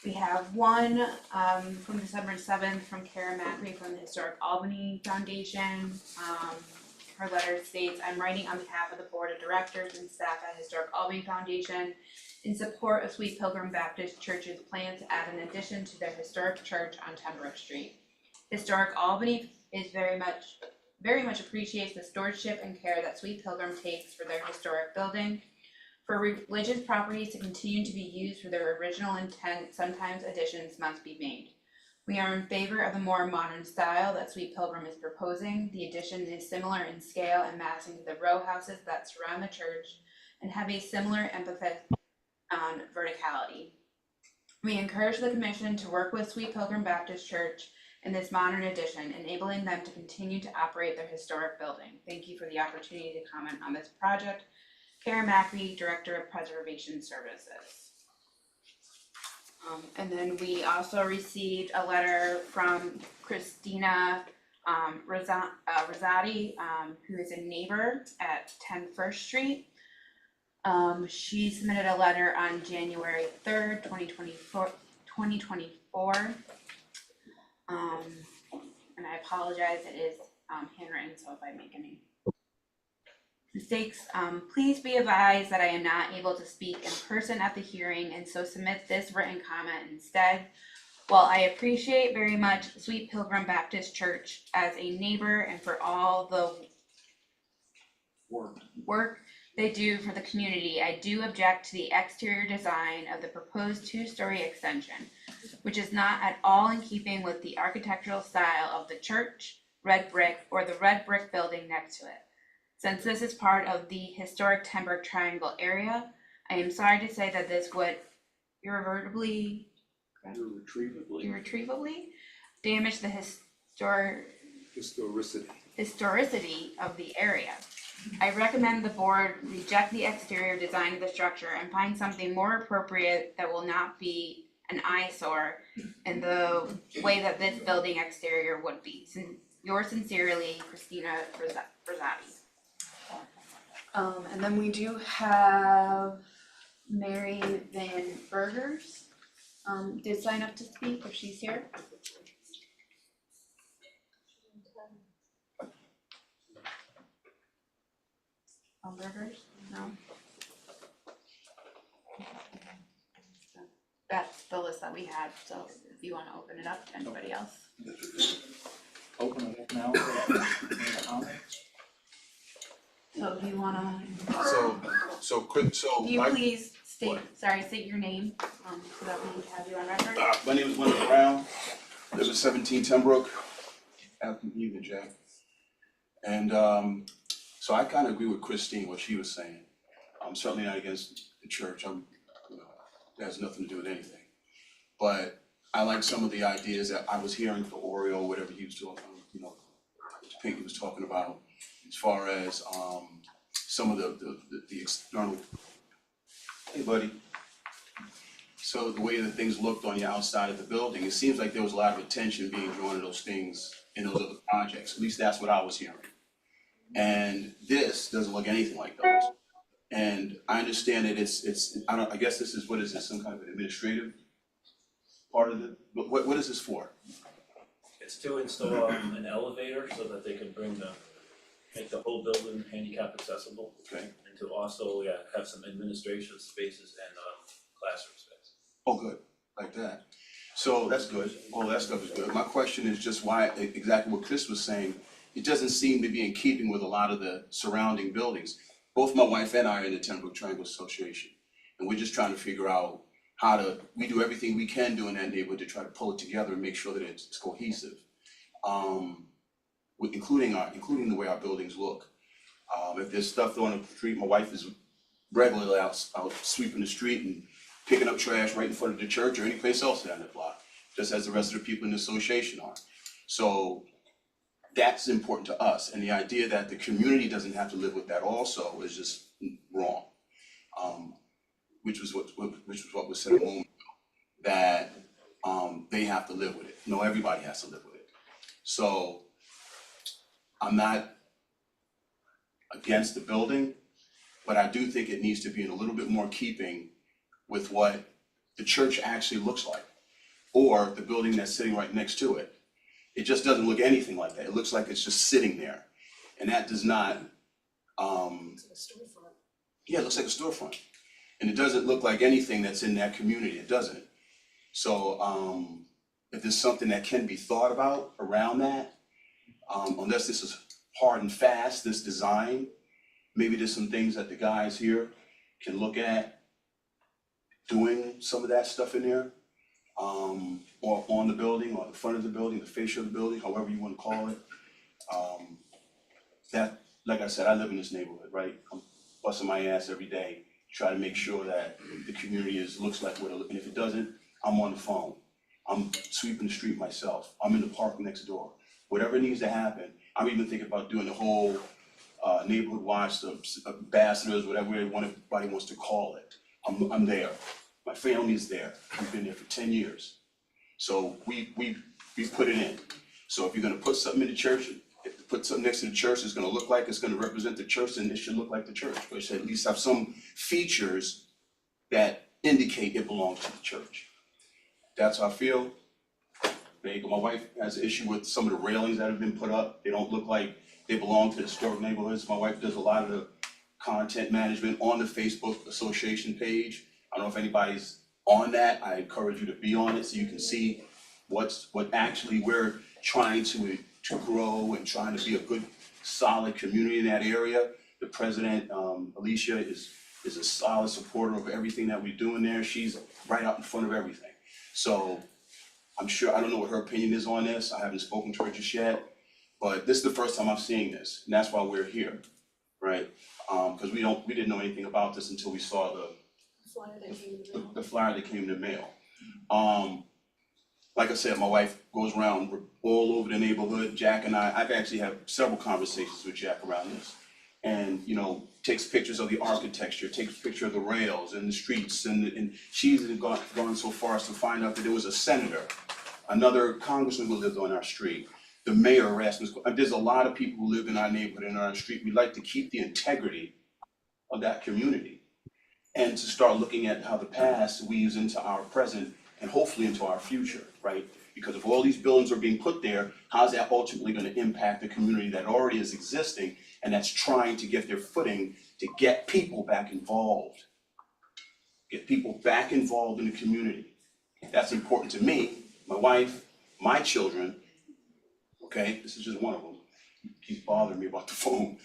we have one, from December 7th from Kara Macri from the Historic Albany Foundation. Her letter states, I'm writing on behalf of the Board of Directors and staff at Historic Albany Foundation in support of Sweet Pilgrim Baptist Church's plan to add an addition to their historic church on Pembroke Street. Historic Albany is very much appreciates the stewardship and care that Sweet Pilgrim takes for their historic building. For religious properties to continue to be used for their original intent, sometimes additions must be made. We are in favor of the more modern style that Sweet Pilgrim is proposing. The addition is similar in scale and massing to the row houses that surround the church and have a similar emphasis on verticality. We encourage the Commission to work with Sweet Pilgrim Baptist Church in this modern addition, enabling them to continue to operate their historic building. Thank you for the opportunity to comment on this project. Kara Macri, Director of Preservation Services. And then we also received a letter from Christina Rosati, who is a neighbor at 10 First Street. She submitted a letter on January 3rd, 2024. And I apologize, it is handwritten, so if I make any mistakes. Please be advised that I am not able to speak in person at the hearing and so submit this written comment instead. While I appreciate very much Sweet Pilgrim Baptist Church as a neighbor and for all the work they do for the community, I do object to the exterior design of the proposed 2-story extension, which is not at all in keeping with the architectural style of the church, red brick, or the red brick building next to it. Since this is part of the historic Temberg Triangle area, I am sorry to say that this would irretrievably damage the historicity of the area. I recommend the board reject the exterior design of the structure and find something more appropriate that will not be an eyesore in the way that this building exterior would be. Yours sincerely, Christina Rosati. And then we do have Mary Van Burgers, did sign up to speak if she's here. Burgers? No. That's the list that we had, so if you wanna open it up to anybody else. Open it up now for any comments. So do you wanna, So do you my, please state your name, so that we have you on record? my name is Wendell Brown, live at 17 Tenbrook, after evening, Jack. And so I kind of agree with Christine, what she was saying. I'm certainly not against the church. It has nothing to do with anything. But I like some of the ideas that I was hearing for Oreo, whatever he was talking, Pinky was talking about, as far as some of the external. Hey, buddy. So the way that things looked on the outside of the building, it seems like there was a lot of attention being drawn to those things in those other projects. At least that's what I was hearing. And this doesn't look anything like those. And I understand that I guess this is, what is this, some kind of an administrative part of it? But what is this for? It's to install an elevator so that they can make the whole building handicap accessible. Okay. And to also, have some administration spaces and classroom space. Oh, good, like that. So that's good, all that stuff is good. My question is just why, exactly what Chris was saying, it doesn't seem to be in keeping with a lot of the surrounding buildings. Both my wife and I are in the Tenbrook Triangle Association, and we're just trying to figure out we do everything we can do in that neighborhood to try to pull it together and make sure that it's cohesive. Including the way our buildings look. If there's stuff on the street, my wife is regularly out sweeping the street and picking up trash right in front of the church or any place else down the block, just as the rest of the people in the association are. So that's important to us, and the idea that the community doesn't have to live with that also is just wrong. Which was what was said a moment ago, that they have to live with it. No, everybody has to live with it. So I'm not against the building, but I do think it needs to be in a little bit more keeping with what the church actually looks like, or the building that's sitting right next to it. It just doesn't look anything like that. It looks like it's just sitting there, and that does not. Yeah, it looks like a storefront, and it doesn't look like anything that's in that community. It doesn't. So if there's something that can be thought about around that, unless this is hard and fast, this design, maybe there's some things that the guys here can look at doing some of that stuff in there, or on the building, or the front of the building, the fascia of the building, however you want to call it. That, like I said, I live in this neighborhood, right? I'm busting my ass every day, try to make sure that the community looks like what it looks, and if it doesn't, I'm on the phone. I'm sweeping the street myself. I'm in the park next door. Whatever needs to happen, I'm even thinking about doing the whole neighborhood watch, the ambassadors, whatever anybody wants to call it. I'm there. My family's there. We've been there for 10 years. So we put it in. So if you're gonna put something in the church, put something next to the church, it's gonna look like it's gonna represent the church, then it should look like the church. But it should at least have some features that indicate it belongs to the church. That's how I feel. My wife has an issue with some of the railings that have been put up. They don't look like they belong to historic neighborhoods. My wife does a lot of the content management on the Facebook Association page. I don't know if anybody's on that, I encourage you to be on it so you can see what actually we're trying to grow and trying to be a good, solid community in that area. The president, Alicia, is a solid supporter of everything that we're doing there. She's right out in front of everything. So I'm sure, I don't know what her opinion is on this, I haven't spoken to her just yet, but this is the first time I'm seeing this, and that's why we're here, right? Because we didn't know anything about this until we saw the flyer that came in the mail. Like I said, my wife goes around all over the neighborhood. Jack and I've actually had several conversations with Jack around this. And, you know, takes pictures of the architecture, takes picture of the rails and the streets, and she's even gone so far as to find out that there was a senator, another congressman who lived on our street, the mayor of Rasmus. There's a lot of people who live in our neighborhood and on our street. We like to keep the integrity of that community and to start looking at how the past weaves into our present and hopefully into our future, right? Because if all these buildings are being put there, how's that ultimately gonna impact the community that already is existing and that's trying to get their footing to get people back involved? Get people back involved in the community. That's important to me, my wife, my children, okay? This is just one of them. Keeps bothering me about the phone.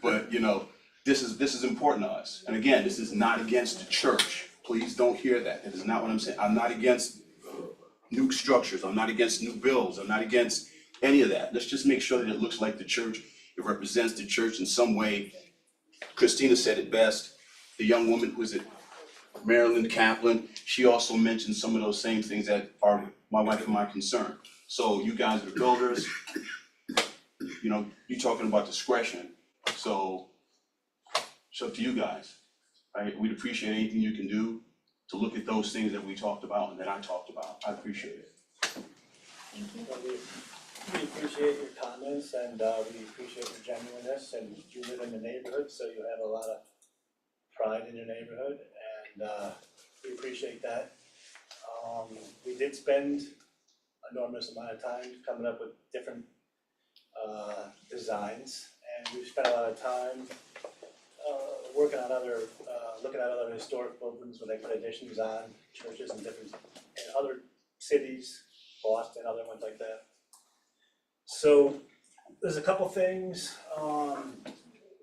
But you know, this is important to us. And again, this is not against the church. Please don't hear that. That is not what I'm saying. I'm not against new structures. I'm not against new builds. I'm not against any of that. Let's just make sure that it looks like the church. It represents the church in some way. Christina said it best. The young woman, who is it, Marilyn Kaplan, she also mentioned some of those same things that are my wife and my concern. So you guys are builders, you know, you're talking about discretion. So it's up to you guys, right? We'd appreciate anything you can do to look at those things that we talked about and that I talked about. I appreciate it. Thank you. Well, we appreciate your comments and we appreciate your genuineness, and you live in the neighborhood, so you have a lot of pride in your neighborhood, and we appreciate that. We did spend an enormous amount of time coming up with different designs, and we've spent a lot of time working on looking at other historic buildings where they put additions on, churches in other cities, Boston, other ones like that. So there's a couple things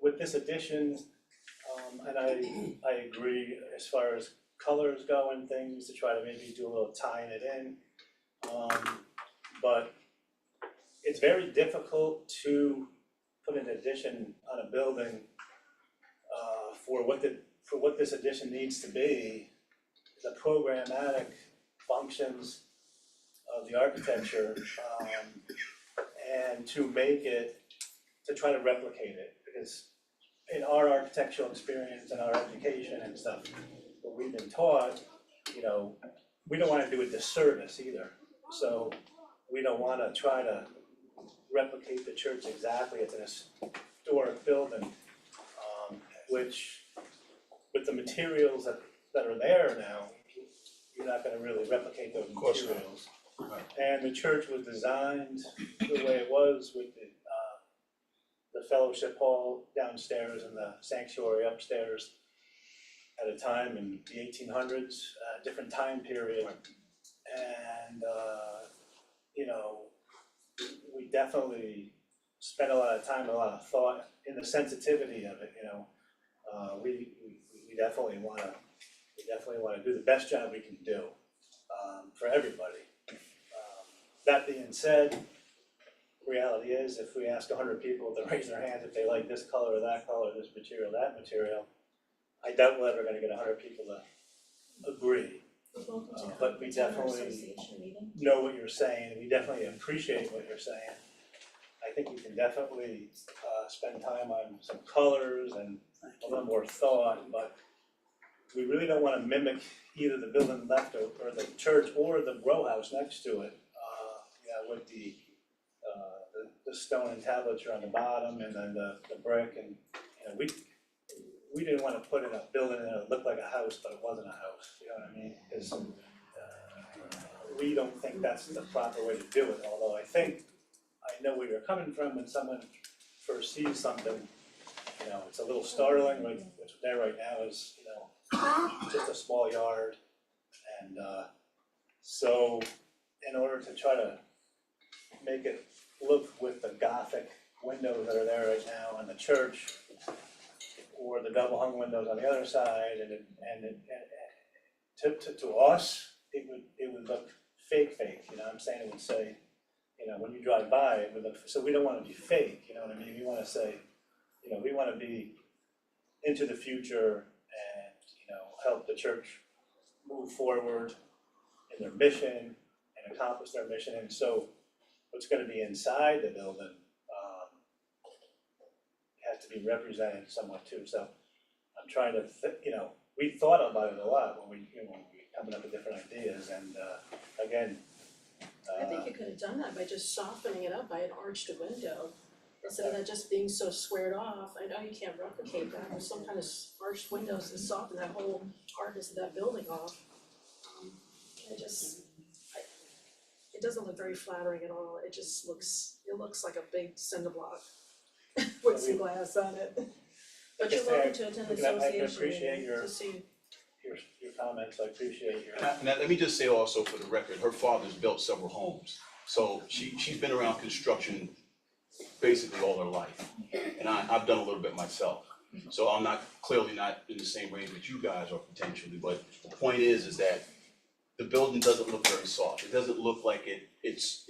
with this addition, and I agree as far as colors go and things, to try to maybe do a little tying it in. But it's very difficult to put an addition on a building for what this addition needs to be. The programmatic functions of the architecture, and to make it, to try to replicate it, because in our architectural experience and our education and stuff, what we've been taught, you know, we don't wanna do a disservice either. So we don't wanna try to replicate the church exactly. It's an historic building, which with the materials that are there now, you're not gonna really replicate those materials. And the church was designed the way it was, with the fellowship hall downstairs and the sanctuary upstairs at a time in the 1800s, different time period. And you know, we definitely spent a lot of time, a lot of thought in the sensitivity of it, you know. We definitely wanna do the best job we can do for everybody. That being said, reality is, if we ask 100 people to raise their hands if they like this color or that color, this material, that material, I doubt we're ever gonna get 100 people to agree. But we definitely know what you're saying, and we definitely appreciate what you're saying. I think we can definitely spend time on some colors and a little more thought, but we really don't wanna mimic either the building left or the church or the row house next to it. With the stone entablature on the bottom and then the brick, and you know, we didn't wanna put in a building that looked like a house, but it wasn't a house, you know what I mean? Cause we don't think that's the proper way to do it, although I know where you're coming from when someone first sees something, you know, it's a little startling, what's there right now is, you know, just a small yard. And so in order to try to make it look with the Gothic windows that are there right now on the church, or the double hung windows on the other side, and to us, it would look fake, you know what I'm saying? It would say, you know, when you drive by, it would look, so we don't wanna be fake, you know what I mean? We wanna say, you know, we wanna be into the future and, you know, help the church move forward in their mission and accomplish their mission. And so what's gonna be inside the building has to be represented somewhat too. So I'm trying to, you know, we thought about it a lot when we, you know, coming up with different ideas, and again, I think you could have done that by just softening it up by an arched window, instead of that just being so squared off. I know you can't replicate that, with some kind of arched windows to soften that whole hardness of that building off. It doesn't look very flattering at all, it just looks, it looks like a big cinder block with some glass on it. But you're welcome to attend the I can appreciate association your to see. your comments, I appreciate your. Now, let me just say also for the record, her father's built several homes. So she's been around construction basically all her life. And I've done a little bit myself. So I'm clearly not in the same range with you guys or potentially, but the point is that the building doesn't look very soft. It doesn't look like it's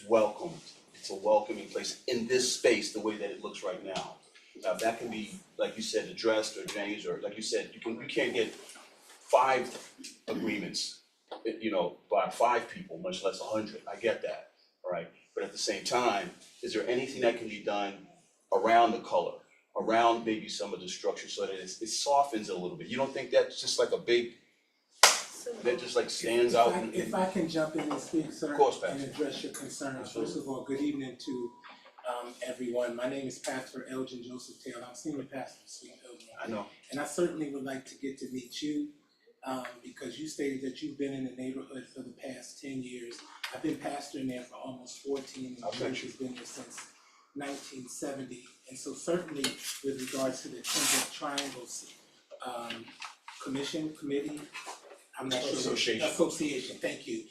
welcomed. It's a welcoming place in this space, the way that it looks right now. Now, that can be, like you said, addressed or changed, or like you said, you can't get 5 agreements, you know, by 5 people, much less 100. I get that, all right? But at the same time, is there anything that can be done around the color, around maybe some of the structure, so that it softens a little bit? You don't think that's just like a big, that just like stands out? If I can jump in and speak, sir, Of course, Pastor. and address your concerns. First of all, good evening to everyone. My name is Pastor Elgin Joseph Taylor. I'm senior pastor of Sweet Pilgrim. I know. And I certainly would like to get to meet you, because you stated that you've been in the neighborhood for the past 10 years. I've been pastoring there for almost 14, and the church has been there since 1970. And so certainly with regards to the Temple Triangles committee, I'm not sure. Association, thank you.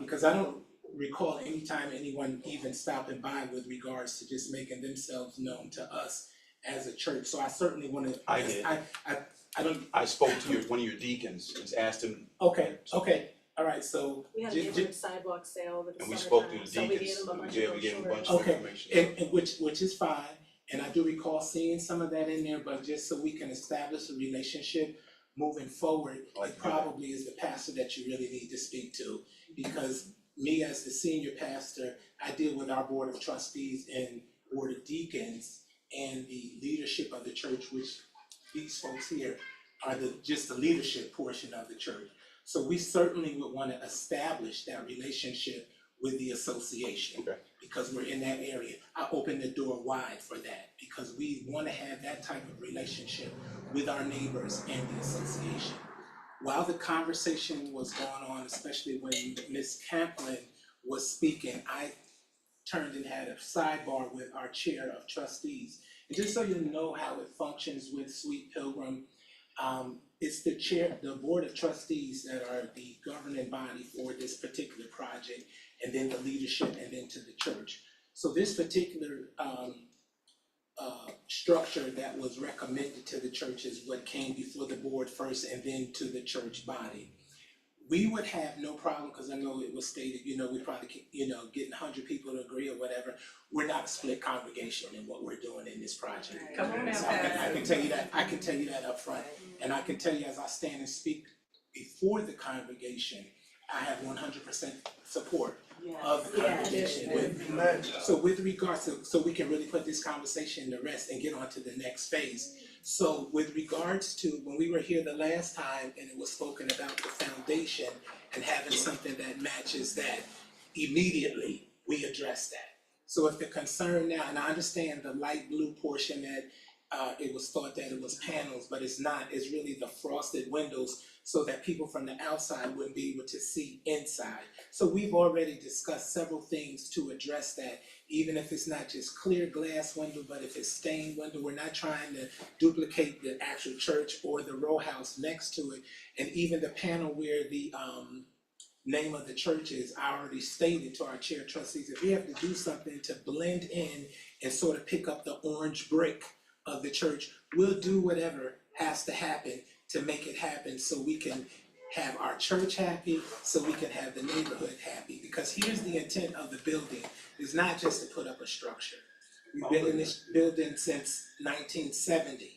Because I don't recall any time anyone even stopping by with regards to just making themselves known to us as a church. So I certainly want to. I did. I don't. I spoke to one of your deacons, and asked him. Okay, all right, so. We had a neighborhood sidewalk sale over the And we summertime, spoke to the so we deacons, gave them a bunch we of gave them a bunch brochures. of information. And which is fine, and I do recall seeing some of that in there, but just so we can establish a relationship moving forward, it probably is the pastor that you really need to speak to, because me as the senior pastor, I deal with our board of trustees and board of deacons and the leadership of the church, which these folks here are just the leadership portion of the church. So we certainly would want to establish that relationship with the association, because we're in that area. I open the door wide for that, because we want to have that type of relationship with our neighbors and the association. While the conversation was going on, especially when Ms. Camplin was speaking, I turned and had a sidebar with our chair of trustees. And just so you know how it functions with Sweet Pilgrim, it's the board of trustees that are the governing body for this particular project, and then the leadership, and then to the church. So this particular structure that was recommended to the church is what came before the board first, and then to the church body. We would have no problem, because I know it was stated, we probably, getting 100 people to agree or whatever. We're not a split congregation in what we're doing in this project. Come on now, So I can tell you that up front. And I can tell you, as I stand and speak before the congregation, I have 100% support of the congregation with me. So with regards to, so we can really put this conversation to rest and get on to the next phase. So with regards to when we were here the last time, and it was spoken about the foundation and having something that matches that, immediately we addressed that. So if the concern now, and I understand the light blue portion that it was thought that it was panels, but it's not. It's really the frosted windows so that people from the outside wouldn't be able to see inside. So we've already discussed several things to address that, even if it's not just clear glass window, but if it's stained window. We're not trying to duplicate the actual church or the row house next to it. And even the panel where the name of the church is, I already stated to our chair trustees, if we have to do something to blend in and sort of pick up the orange brick of the church, we'll do whatever has to happen to make it happen, so we can have our church happy, so we can have the neighborhood happy. Because here's the intent of the building, is not just to put up a structure. We've been in this building since 1970.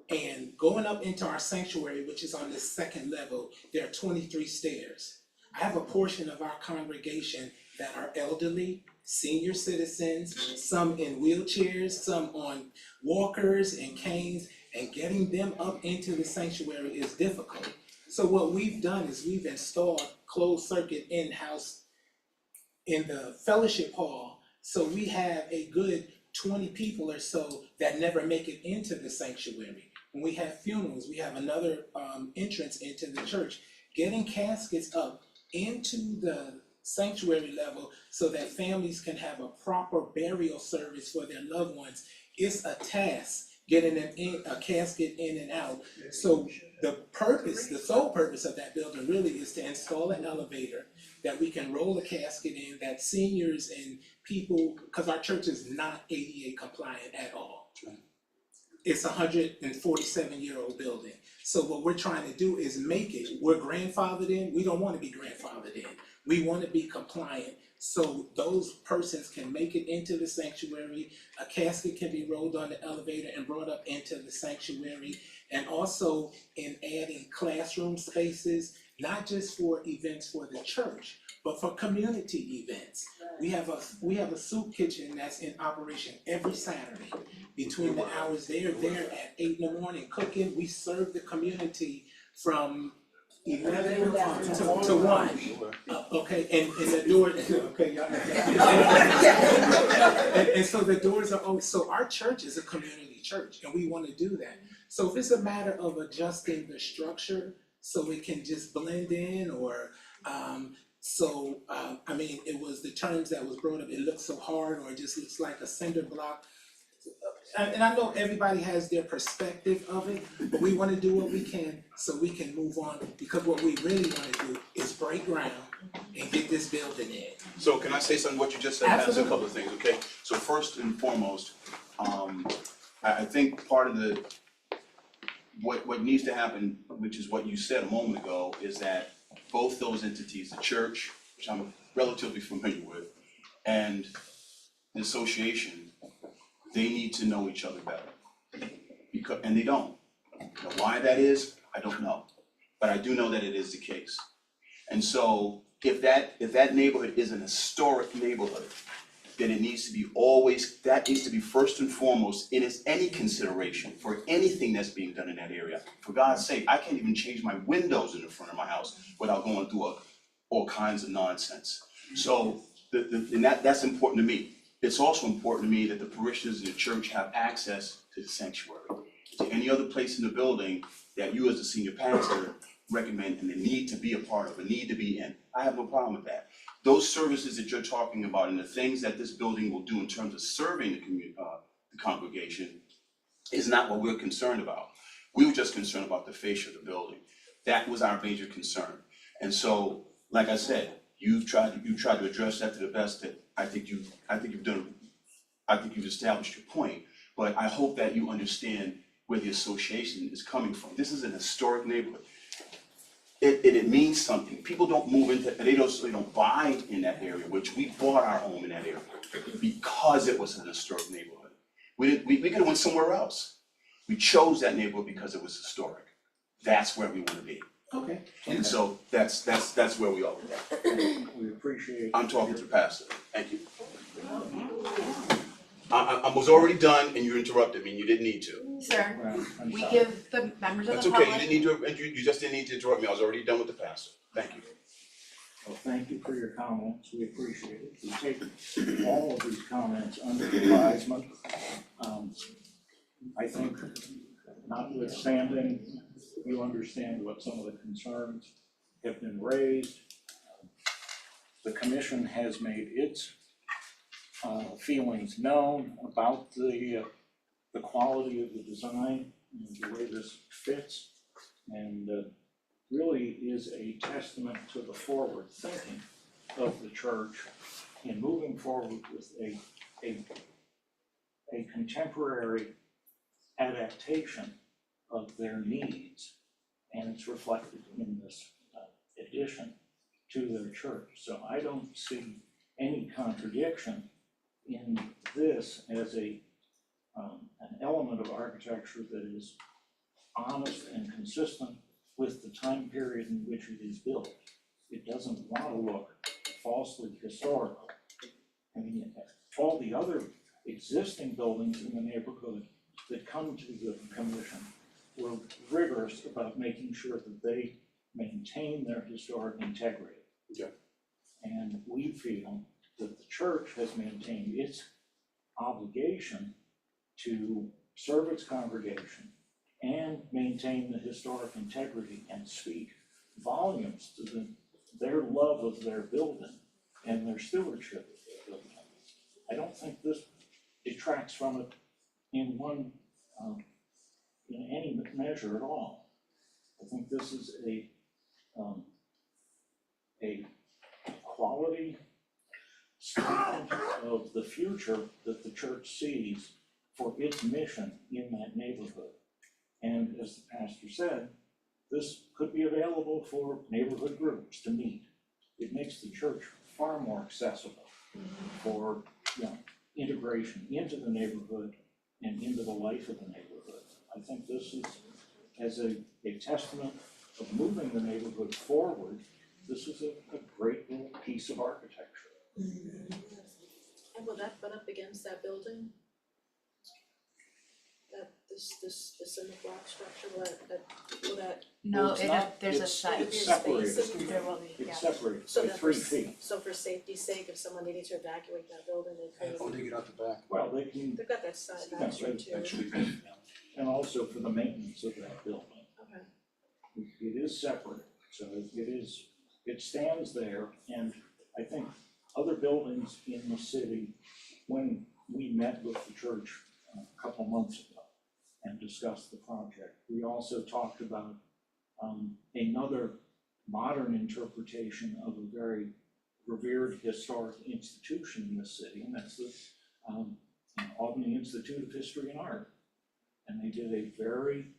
And going up into our sanctuary, which is on the second level, there are 23 stairs. I have a portion of our congregation that are elderly, senior citizens, some in wheelchairs, some on walkers and canes, and getting them up into the sanctuary is difficult. So what we've done is we've installed closed circuit in-house in the fellowship hall, so we have a good 20 people or so that never make it into the sanctuary. When we have funerals, we have another entrance into the church. Getting caskets up into the sanctuary level so that families can have a proper burial service for their loved ones is a task, getting them in, a casket in and out. So the purpose, the sole purpose of that building really is to install an elevator that we can roll a casket in, that seniors and people, because our church is not ADA compliant at all. It's a 147-year-old building. So what we're trying to do is make it, we're grandfathered in, we don't want to be grandfathered in. We want to be compliant, so those persons can make it into the sanctuary. A casket can be rolled on the elevator and brought up into the sanctuary. And also in adding classroom spaces, not just for events for the church, but for community events. We have a soup kitchen that's in operation every Saturday. Between the hours they're there at 8 in the morning cooking, we serve the community from 11 to 1. Okay, and the door, okay, y'all. And so the doors are open. So our church is a community church, and we want to do that. So if it's a matter of adjusting the structure so it can just blend in, or I mean, it was the terms that was brought up, it looks so hard, or it just looks like a cinder block. And I know everybody has their perspective of it, but we want to do what we can so we can move on, because what we really want to do is break ground and get this building in. So can I say something, what you just said has a couple of things, okay? So first and foremost, I think part of the, what needs to happen, which is what you said a moment ago, is that both those entities, the church, which I'm relatively familiar with, and the association, they need to know each other better. And they don't. Now, why that is, I don't know. But I do know that it is the case. And so if that neighborhood is an historic neighborhood, then it needs to be always, that needs to be first and foremost in any consideration for anything that's being done in that area. For God's sake, I can't even change my windows in the front of my house without going through all kinds of nonsense. So and that's important to me. It's also important to me that the parishioners in the church have access to the sanctuary, to any other place in the building that you as a senior pastor recommend and they need to be a part of, or need to be in. I have no problem with that. Those services that you're talking about and the things that this building will do in terms of serving the congregation is not what we're concerned about. We were just concerned about the fascia of the building. That was our major concern. And so, like I said, you've tried to address that to the best that I think you've established your point, but I hope that you understand where the association is coming from. This is an historic neighborhood. It means something. People don't move into, they don't buy in that area, which we bought our home in that area because it was an historic neighborhood. We could have went somewhere else. We chose that neighborhood because it was historic. That's where we want to be. Okay. And so that's where we are with that. We appreciate. I'm talking to the pastor. Thank you. I was already done and you interrupted me and you didn't need to. Sir, I'm we sorry. give the members of That's the okay, public. you just didn't need to interrupt me. I was already done with the pastor. Thank you. Well, thank you for your comments, we appreciate it. We take all of these comments under advisement. I think notwithstanding, you understand what some of the concerns have been raised. The commission has made its feelings known about the quality of the design and the way this fits, and really is a testament to the forward thinking of the church in moving forward with a contemporary adaptation of their needs, and it's reflected in this addition to their church. So I don't see any contradiction in this as an element of architecture that is honest and consistent with the time period in which it is built. It doesn't want to look falsely historical. I mean, all the other existing buildings in the neighborhood that come to the commission were rigorous about making sure that they maintain their historic integrity. Yeah. And we feel that the church has maintained its obligation to serve its congregation and maintain the historic integrity and speak volumes to their love of their building and their stewardship of their building. I don't think this detracts from it in any measure at all. I think this is a quality statement of the future that the church sees for its mission in that neighborhood. And as the pastor said, this could be available for neighborhood groups to meet. It makes the church far more accessible for integration into the neighborhood and into the life of the neighborhood. I think this is, as a testament of moving the neighborhood forward, this is a great little piece of architecture. And will that butt up against that building? This cinder block structure, will that? No, Well, it's not- there's a it's- site. It's There's separated. space in There will be, yeah. It's separated So by that 3 for- feet. So for safety's sake, if someone needed to evacuate that building, they could. Oh, they get out the back. Well, they can, They've got that side Yeah, back too. Actually, and also for the maintenance of that building. Okay. It is separate, so it stands there, and I think other buildings in the city, when we met with the church a couple months ago and discussed the project, we also talked about another modern interpretation of a very revered historic institution in the city, and that's the Albany Institute of History and Art. And they did a very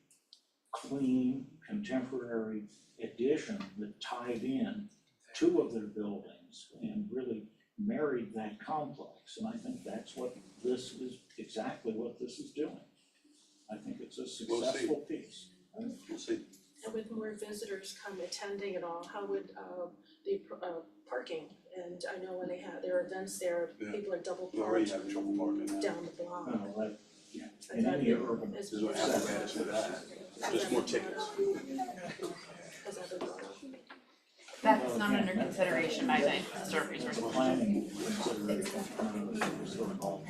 clean, contemporary addition that tied in 2 of their buildings and really married that complex. And I think that's what this is, exactly what this is doing. I think it's a successful piece. we'll see. And with more visitors come attending and all, how would the parking, and I know when they have their events there, Yeah. people are double We're already parked having trouble parking now. down the block. In any urban Is There's no that- apparatus for that. Just more tickets. Has that been brought up? That's not under consideration by the historic resource board. Planning consideration, historical,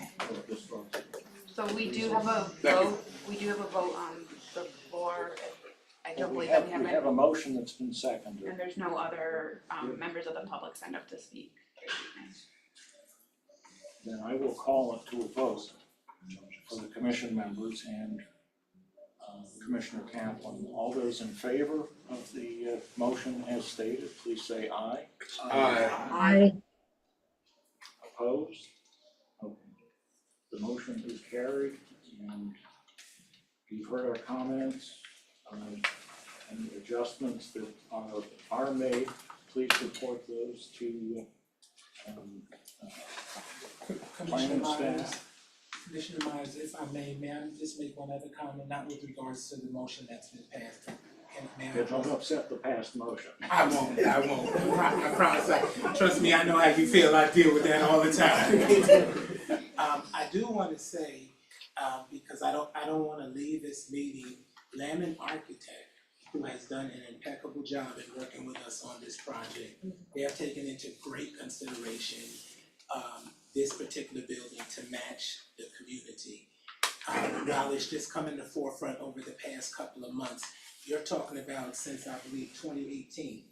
So we do have a vote on the floor. I don't believe that we have We have it, a motion that's been seconded. and there's no other members of the public signed up to speak. Then I will call it to a vote for the commission members and Commissioner Kaplan. All those in favor of the motion as stated, please say aye. Aye. Opposed? Okay. The motion is carried, and you've heard our comments. Any adjustments that are made, please report those to planning staff. Commissioner Myers, if I may I just make one other comment, not with regards to the motion that's been passed? May I? Yeah, don't upset the past motion. I won't, I promise, trust me, I know how you feel, I deal with that all the time. I do wanna say, because I don't wanna leave this meeting, Lamb Architect who has done an impeccable job in working with us on this project. They have taken into great consideration this particular building to match the community. While it's just come in the forefront over the past couple of months, you're talking about since I believe 2018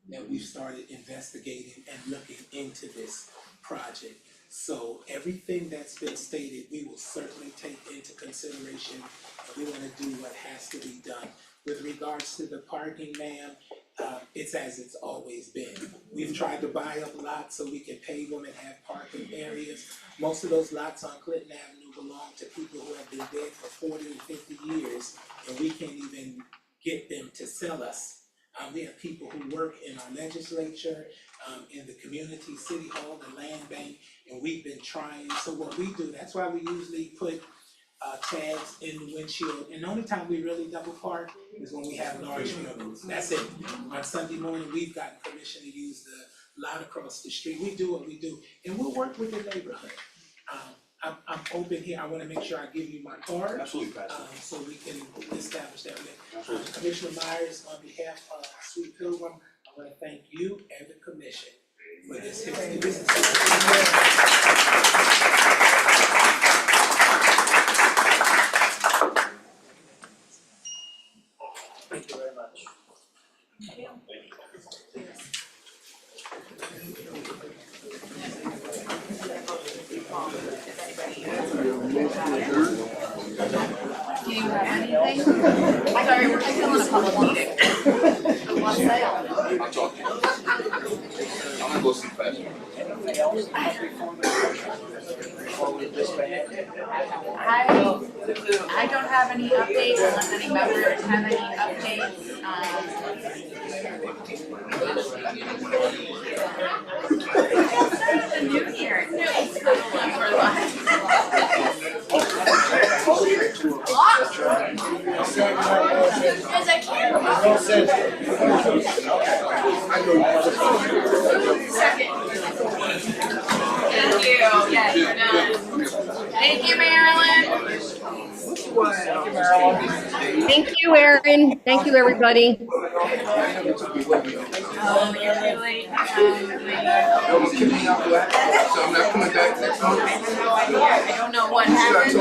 that we've started investigating and looking into this project. So everything that's been stated, we will certainly take into consideration, and we wanna do what has to be done. With regards to the parking, ma'am, it's as it's always been. We've tried to buy up lots so we can pave them and have parking areas. Most of those lots on Clinton Avenue belong to people who have been dead for 40 and 50 years, and we can't even get them to sell us. We have people who work in our legislature, in the community, city hall, the land bank, and we've been trying. So what we do, that's why we usually put tags in the windshield, and the only time we really double park is when we have large funerals. That's it. On Sunday morning, we've gotten permission to use the lot across the street. We do what we do, and we'll work with the neighborhood. I'm open here. I wanna make sure I give you my card. Absolutely, Pastor. So we can establish that link. Commissioner Myers, on behalf of Sweet Pilgrim, I wanna thank you and the commission for this. Thank you very much. Do you have anything? Sorry, we're still in a public meeting. What's that? I'll talk to you. I'm gonna go see Pastor. I don't have any updates unless any members have any updates. The new year. Because I can't. Second. Thank you. Yes, you're done. Thank you, Marilyn. Thank you, Erin. Thank you, everybody. Oh, you're too late. So I'm not coming back next month. I don't know what happened.